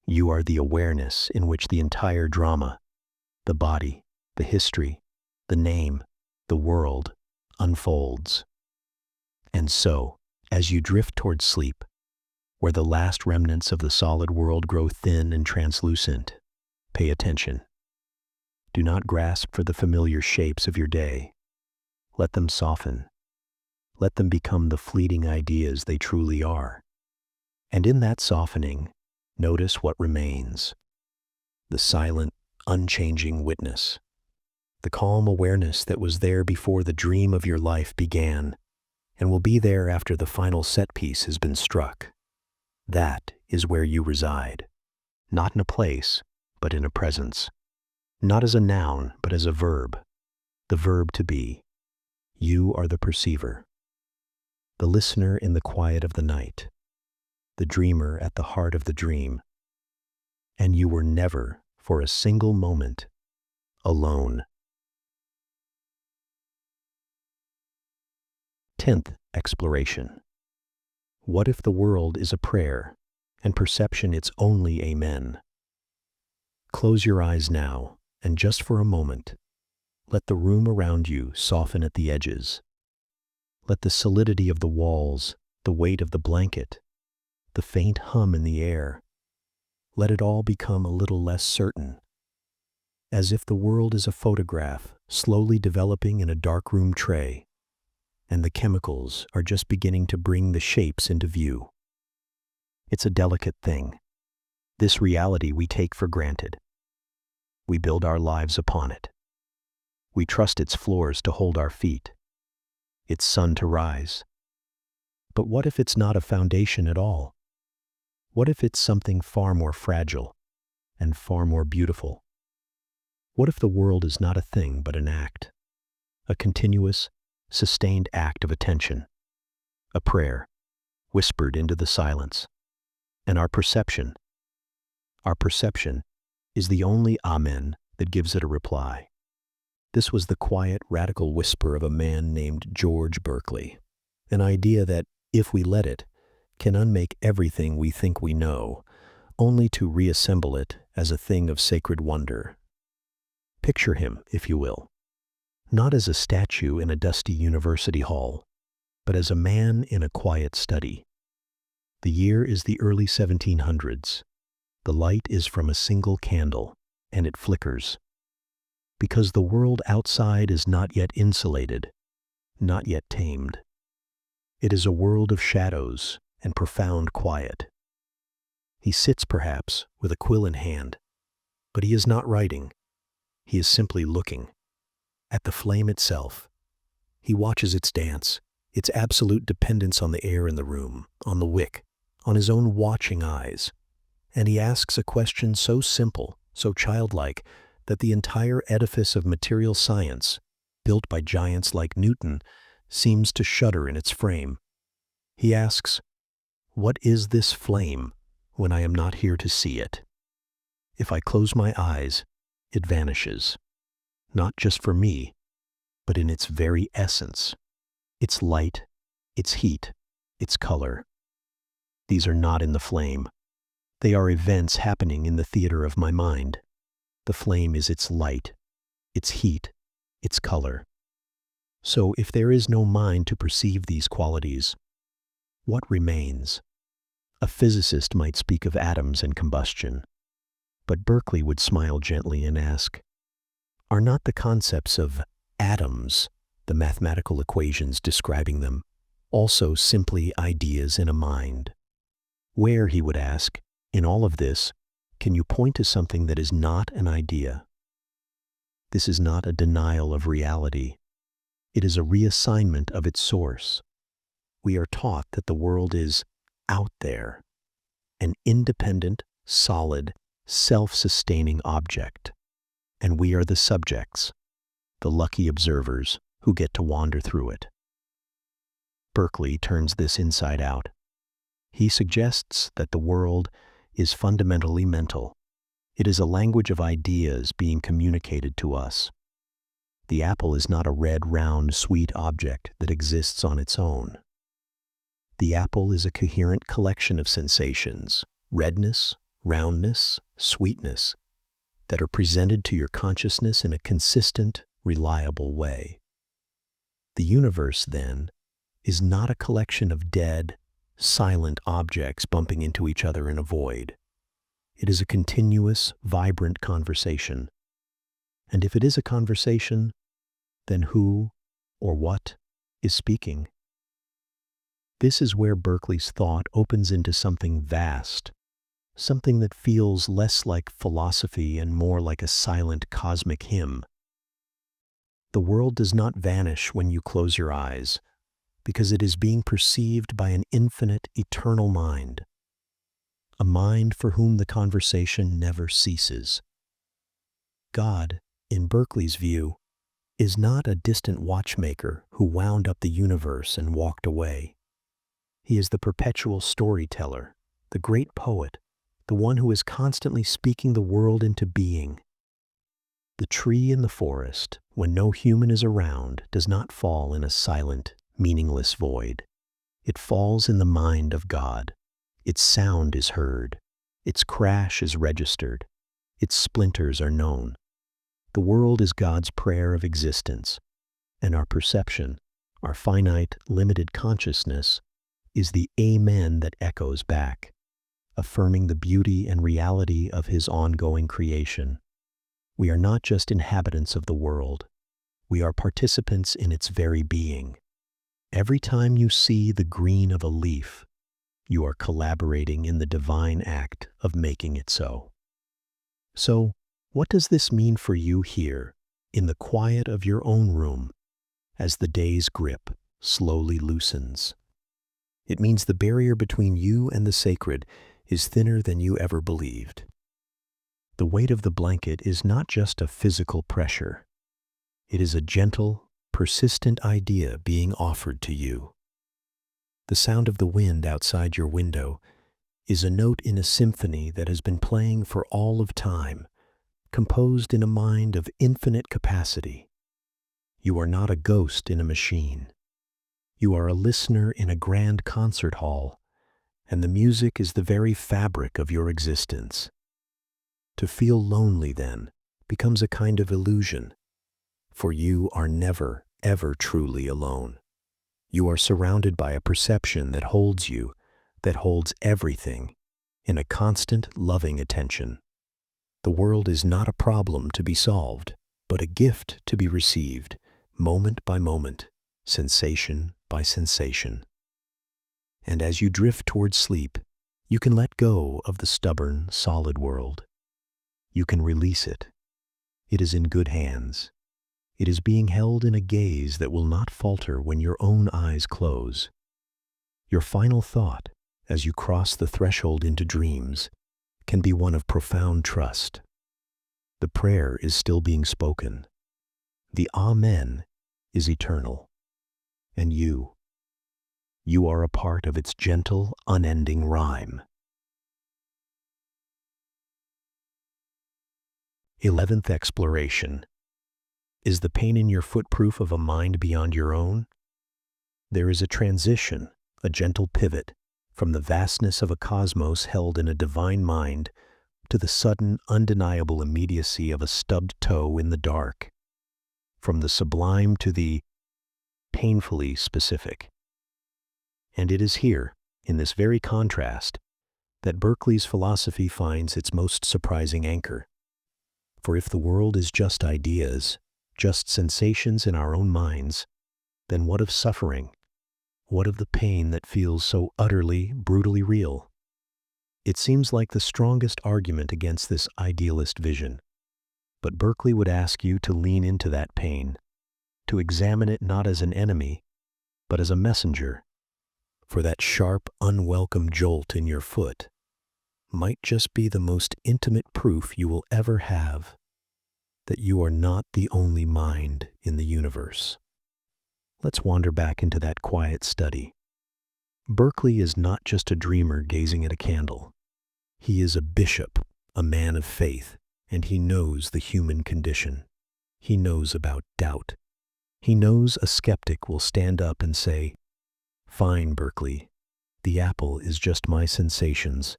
You are the awareness in which the entire drama, the body, the history, the name, the world, unfolds. And so, as you drift toward sleep, where the last remnants of the solid world grow thin and translucent, pay attention. Do not grasp for the familiar shapes of your day. Let them soften. Let them become the fleeting ideas they truly are. And in that softening, notice what remains. The silent, unchanging witness. The calm awareness that was there before the dream of your life began and will be there after the final set piece has been struck. That is where you reside. Not in a place, but in a presence. Not as a noun, but as a verb. The verb to be. You are the perceiver. The listener in the quiet of the night. The dreamer at the heart of the dream. And you were never, for a single moment, alone. 10th exploration. What if the world is a prayer, and perception its only amen? Close your eyes now, and just for a moment, let the room around you soften at the edges. Let the solidity of the walls, the weight of the blanket, the faint hum in the air, let it all become a little less certain, as if the world is a photograph slowly developing in a darkroom tray, and the chemicals are just beginning to bring the shapes into view. It's a delicate thing. This reality we take for granted. We build our lives upon it. We trust its floors to hold our feet, its sun to rise. But what if it's not a foundation at all? What if it's something far more fragile and far more beautiful? What if the world is not a thing but an act, a continuous, sustained act of attention, a prayer whispered into the silence, and our perception is the only amen that gives it a reply. This was the quiet, radical whisper of a man named George Berkeley, an idea that, if we let it, can unmake everything we think we know, only to reassemble it as a thing of sacred wonder. Picture him, if you will, not as a statue in a dusty university hall, but as a man in a quiet study. The year is the early 1700s. The light is from a single candle, and it flickers. Because the world outside is not yet insulated, not yet tamed. It is a world of shadows and profound quiet. He sits, perhaps, with a quill in hand, but he is not writing. He is simply looking at the flame itself. He watches its dance, its absolute dependence on the air in the room, on the wick, on his own watching eyes. And he asks a question so simple, so childlike, that the entire edifice of material science, built by giants like Newton, seems to shudder in its frame. He asks, "What is this flame when I am not here to see it? If I close my eyes, it vanishes, not just for me, but in its very essence, its light, its heat, its color. These are not in the flame. They are events happening in the theater of my mind. The flame is its light, its heat, its color. So if there is no mind to perceive these qualities, what remains? A physicist might speak of atoms and combustion, but Berkeley would smile gently and ask, are not the concepts of atoms, the mathematical equations describing them, also simply ideas in a mind? Where, he would ask, in all of this, can you point to something that is not an idea? This is not a denial of reality. It is a reassignment of its source. We are taught that the world is out there, an independent, solid, self-sustaining object, and we are the subjects, the lucky observers who get to wander through it. Berkeley turns this inside out. He suggests that the world is fundamentally mental. It is a language of ideas being communicated to us. The apple is not a red, round, sweet object that exists on its own. The apple is a coherent collection of sensations, redness, roundness, sweetness, that are presented to your consciousness in a consistent, reliable way. The universe, then, is not a collection of dead, silent objects bumping into each other in a void. It is a continuous, vibrant conversation. And if it is a conversation, then who or what is speaking? This is where Berkeley's thought opens into something vast, something that feels less like philosophy and more like a silent cosmic hymn. The world does not vanish when you close your eyes, because it is being perceived by an infinite, eternal mind, a mind for whom the conversation never ceases. God, in Berkeley's view, is not a distant watchmaker who wound up the universe and walked away. He is the perpetual storyteller, the great poet, the one who is constantly speaking the world into being. The tree in the forest, when no human is around, does not fall in a silent, meaningless void. It falls in the mind of God. Its sound is heard. Its crash is registered. Its splinters are known. The world is God's prayer of existence, and our perception, our finite, limited consciousness, is the amen that echoes back, affirming the beauty and reality of His ongoing creation. We are not just inhabitants of the world. We are participants in its very being. Every time you see the green of a leaf, you are collaborating in the divine act of making it so. So, what does this mean for you here, in the quiet of your own room, as the day's grip slowly loosens? It means the barrier between you and the sacred is thinner than you ever believed. The weight of the blanket is not just a physical pressure. It is a gentle, persistent idea being offered to you. The sound of the wind outside your window is a note in a symphony that has been playing for all of time, composed in a mind of infinite capacity. You are not a ghost in a machine. You are a listener in a grand concert hall, and the music is the very fabric of your existence. To feel lonely, then, becomes a kind of illusion, for you are never, ever truly alone. You are surrounded by a perception that holds you, that holds everything, in a constant, loving attention. The world is not a problem to be solved, but a gift to be received, moment by moment, sensation by sensation. And as you drift towards sleep, you can let go of the stubborn, solid world. You can release it. It is in good hands. It is being held in a gaze that will not falter when your own eyes close. Your final thought, as you cross the threshold into dreams, can be one of profound trust. The prayer is still being spoken. The Amen is eternal. And you are a part of its gentle, unending rhyme. 11th exploration. Is the pain in your foot proof of a mind beyond your own? There is a transition, a gentle pivot, from the vastness of a cosmos held in a divine mind to the sudden, undeniable immediacy of a stubbed toe in the dark. From the sublime to the painfully specific. And it is here, in this very contrast, that Berkeley's philosophy finds its most surprising anchor. For if the world is just ideas, just sensations in our own minds, then what of suffering? What of the pain that feels so utterly, brutally real? It seems like the strongest argument against this idealist vision. But Berkeley would ask you to lean into that pain, to examine it not as an enemy, but as a messenger. For that sharp, unwelcome jolt in your foot might just be the most intimate proof you will ever have that you are not the only mind in the universe. Let's wander back into that quiet study. Berkeley is not just a dreamer gazing at a candle. He is a bishop, a man of faith, and he knows the human condition. He knows about doubt. He knows a skeptic will stand up and say, "Fine, Berkeley, the apple is just my sensations,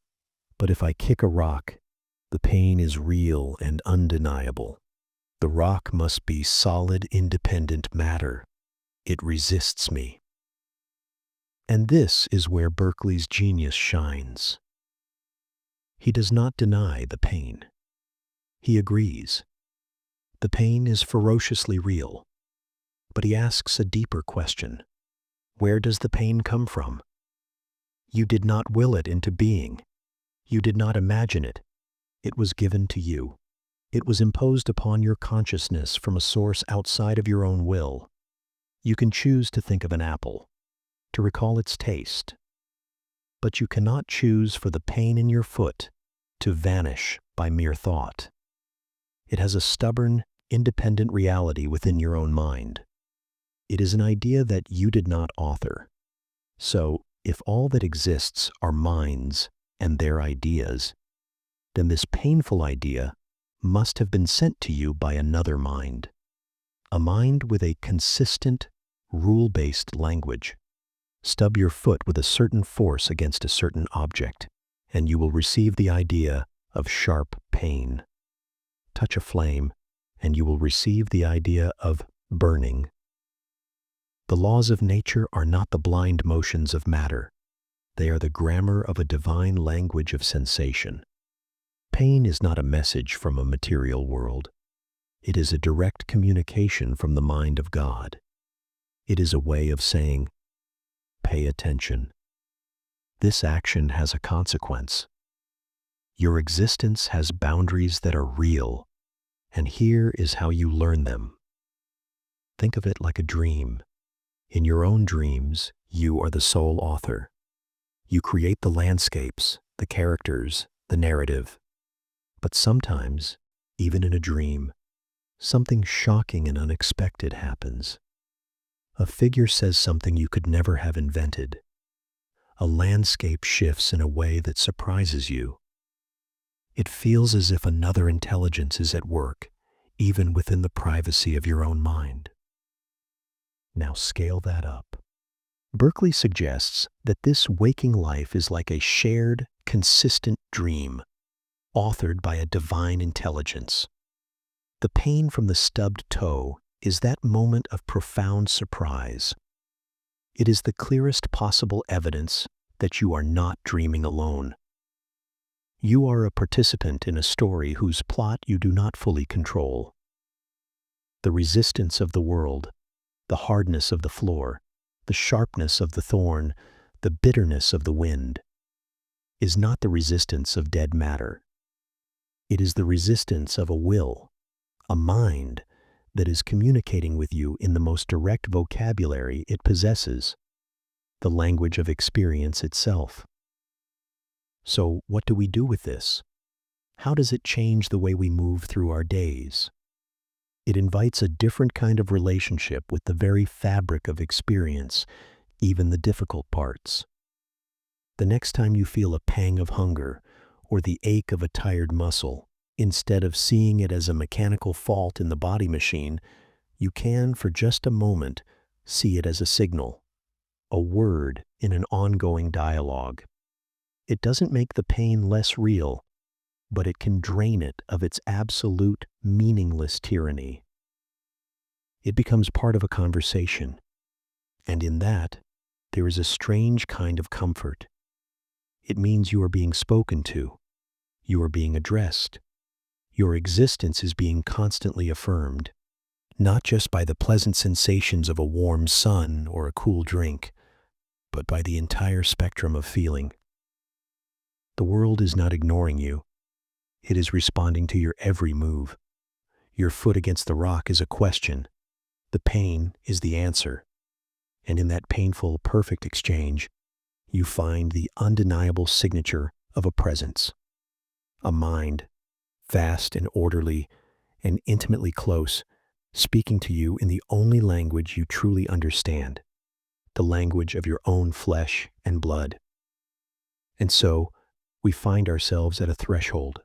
but if I kick a rock, the pain is real and undeniable. The rock must be solid, independent matter. It resists me." And this is where Berkeley's genius shines. He does not deny the pain. He agrees. The pain is ferociously real. But he asks a deeper question. Where does the pain come from? You did not will it into being. You did not imagine it. It was given to you. It was imposed upon your consciousness from a source outside of your own will. You can choose to think of an apple, to recall its taste. But you cannot choose for the pain in your foot to vanish by mere thought. It has a stubborn, independent reality within your own mind. It is an idea that you did not author. So, if all that exists are minds and their ideas, then this painful idea must have been sent to you by another mind. A mind with a consistent, rule-based language. Stub your foot with a certain force against a certain object, and you will receive the idea of sharp pain. Touch a flame, and you will receive the idea of burning. The laws of nature are not the blind motions of matter. They are the grammar of a divine language of sensation. Pain is not a message from a material world. It is a direct communication from the mind of God. It is a way of saying, pay attention. This action has a consequence. Your existence has boundaries that are real, and here is how you learn them. Think of it like a dream. In your own dreams, you are the sole author. You create the landscapes, the characters, the narrative. But sometimes, even in a dream, something shocking and unexpected happens. A figure says something you could never have invented. A landscape shifts in a way that surprises you. It feels as if another intelligence is at work, even within the privacy of your own mind. Now scale that up. Berkeley suggests that this waking life is like a shared, consistent dream, authored by a divine intelligence. The pain from the stubbed toe is that moment of profound surprise. It is the clearest possible evidence that you are not dreaming alone. You are a participant in a story whose plot you do not fully control. The resistance of the world, the hardness of the floor, the sharpness of the thorn, the bitterness of the wind, is not the resistance of dead matter. It is the resistance of a will, a mind, that is communicating with you in the most direct vocabulary it possesses, the language of experience itself. So, what do we do with this? How does it change the way we move through our days? It invites a different kind of relationship with the very fabric of experience, even the difficult parts. The next time you feel a pang of hunger or the ache of a tired muscle, instead of seeing it as a mechanical fault in the body machine, you can, for just a moment, see it as a signal, a word in an ongoing dialogue. It doesn't make the pain less real, but it can drain it of its absolute, meaningless tyranny. It becomes part of a conversation, and in that, there is a strange kind of comfort. It means you are being spoken to, you are being addressed. Your existence is being constantly affirmed, not just by the pleasant sensations of a warm sun or a cool drink, but by the entire spectrum of feeling. The world is not ignoring you. It is responding to your every move. Your foot against the rock is a question. The pain is the answer. And in that painful, perfect exchange, you find the undeniable signature of a presence, a mind, vast and orderly and intimately close, speaking to you in the only language you truly understand, the language of your own flesh and blood. And so, we find ourselves at a threshold.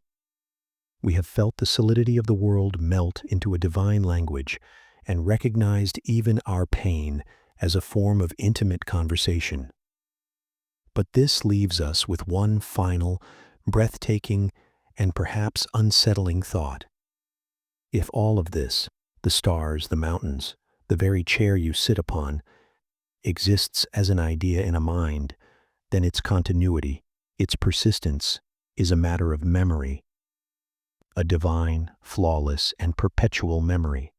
We have felt the solidity of the world melt into a divine language and recognized even our pain as a form of intimate conversation. But this leaves us with one final, breathtaking, and perhaps unsettling thought. If all of this, the stars, the mountains, the very chair you sit upon, exists as an idea in a mind, then its continuity, its persistence, is a matter of memory, a divine, flawless, and perpetual memory.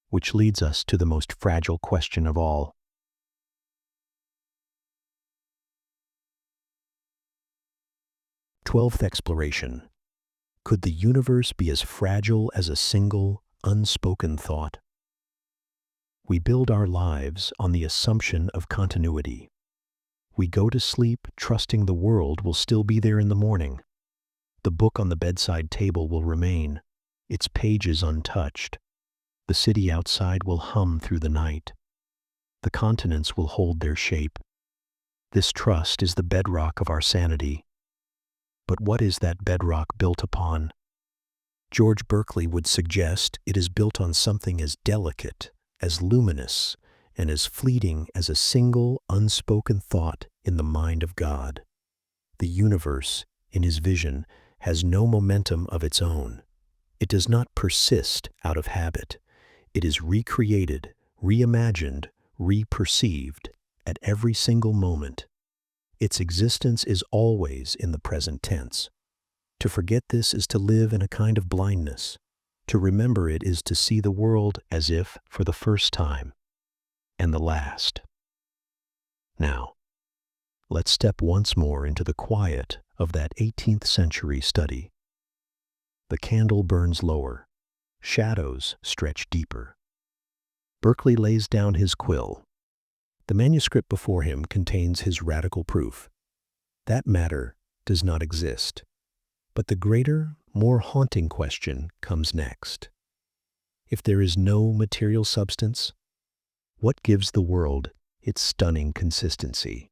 Which leads us to the most fragile question of all. 12th exploration. Could the universe be as fragile as a single, unspoken thought? We build our lives on the assumption of continuity. We go to sleep trusting the world will still be there in the morning. The book on the bedside table will remain, its pages untouched. The city outside will hum through the night. The continents will hold their shape. This trust is the bedrock of our sanity. But what is that bedrock built upon? George Berkeley would suggest it is built on something as delicate, as luminous, and as fleeting as a single unspoken thought in the mind of God. The universe, in his vision, has no momentum of its own. It does not persist out of habit. It is recreated, reimagined, reperceived at every single moment. Its existence is always in the present tense. To forget this is to live in a kind of blindness. To remember it is to see the world as if for the first time and the last. Now, let's step once more into the quiet of that 18th century study. The candle burns lower. Shadows stretch deeper. Berkeley lays down his quill. The manuscript before him contains his radical proof. That matter does not exist. But the greater, more haunting question comes next. If there is no material substance, what gives the world its stunning consistency?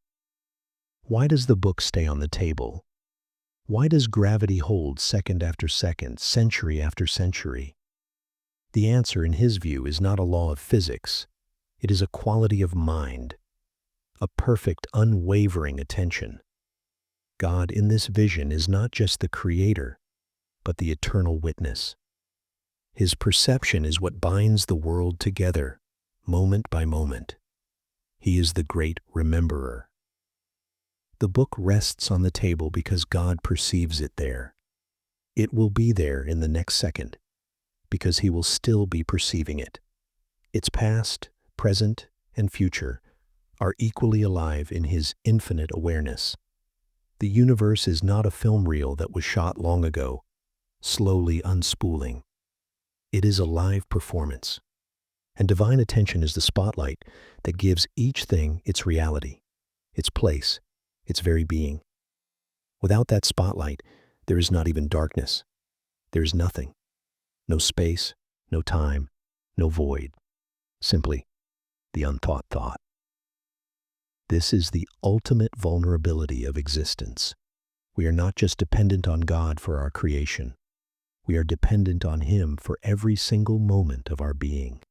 Why does the book stay on the table? Why does gravity hold second after second, century after century? The answer, in his view, is not a law of physics. It is a quality of mind, a perfect, unwavering attention. God in this vision is not just the creator, but the eternal witness. His perception is what binds the world together, moment by moment. He is the great rememberer. The book rests on the table because God perceives it there. It will be there in the next second, because he will still be perceiving it. Its past, present, and future are equally alive in his infinite awareness. The universe is not a film reel that was shot long ago, slowly unspooling. It is a live performance. And divine attention is the spotlight that gives each thing its reality, its place, its very being. Without that spotlight, there is not even darkness. There is nothing. No space, no time, no void. Simply the unthought thought. This is the ultimate vulnerability of existence. We are not just dependent on God for our creation. We are dependent on him for every single moment of our being.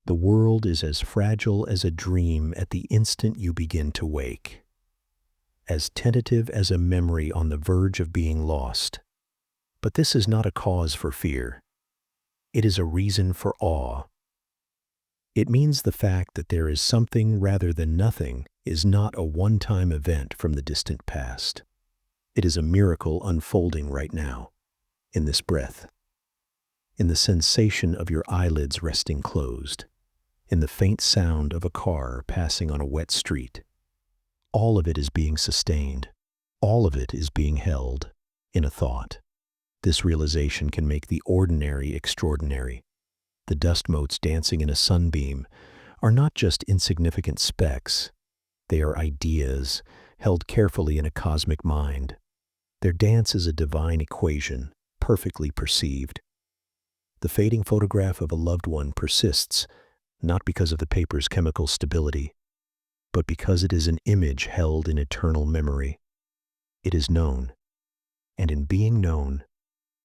The world is as fragile as a dream at the instant you begin to wake, as tentative as a memory on the verge of being lost. But this is not a cause for fear. It is a reason for awe. It means the fact that there is something rather than nothing is not a one-time event from the distant past. It is a miracle unfolding right now, in this breath, in the sensation of your eyelids resting closed, in the faint sound of a car passing on a wet street. All of it is being sustained. All of it is being held in a thought. This realization can make the ordinary extraordinary. The dust motes dancing in a sunbeam are not just insignificant specks. They are ideas held carefully in a cosmic mind. Their dance is a divine equation, perfectly perceived. The fading photograph of a loved one persists, not because of the paper's chemical stability, but because it is an image held in eternal memory. It is known, and in being known,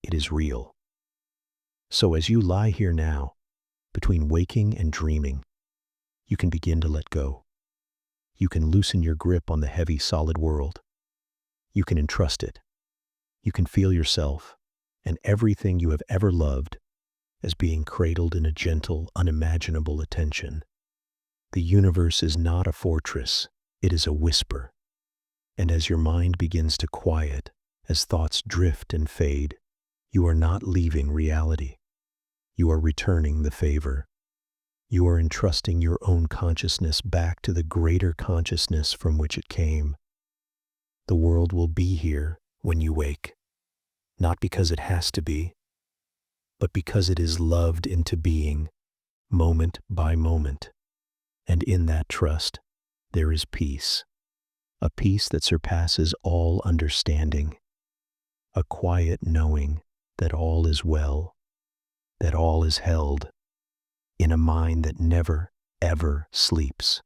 it is real. So as you lie here now, between waking and dreaming, you can begin to let go. You can loosen your grip on the heavy, solid world. You can entrust it. You can feel yourself and everything you have ever loved as being cradled in a gentle, unimaginable attention. The universe is not a fortress, it is a whisper. And as your mind begins to quiet, as thoughts drift and fade, you are not leaving reality. You are returning the favor. You are entrusting your own consciousness back to the greater consciousness from which it came. The world will be here when you wake, not because it has to be, but because it is loved into being, moment by moment. And in that trust, there is peace, a peace that surpasses all understanding, a quiet knowing that all is well, that all is held in a mind that never, ever sleeps.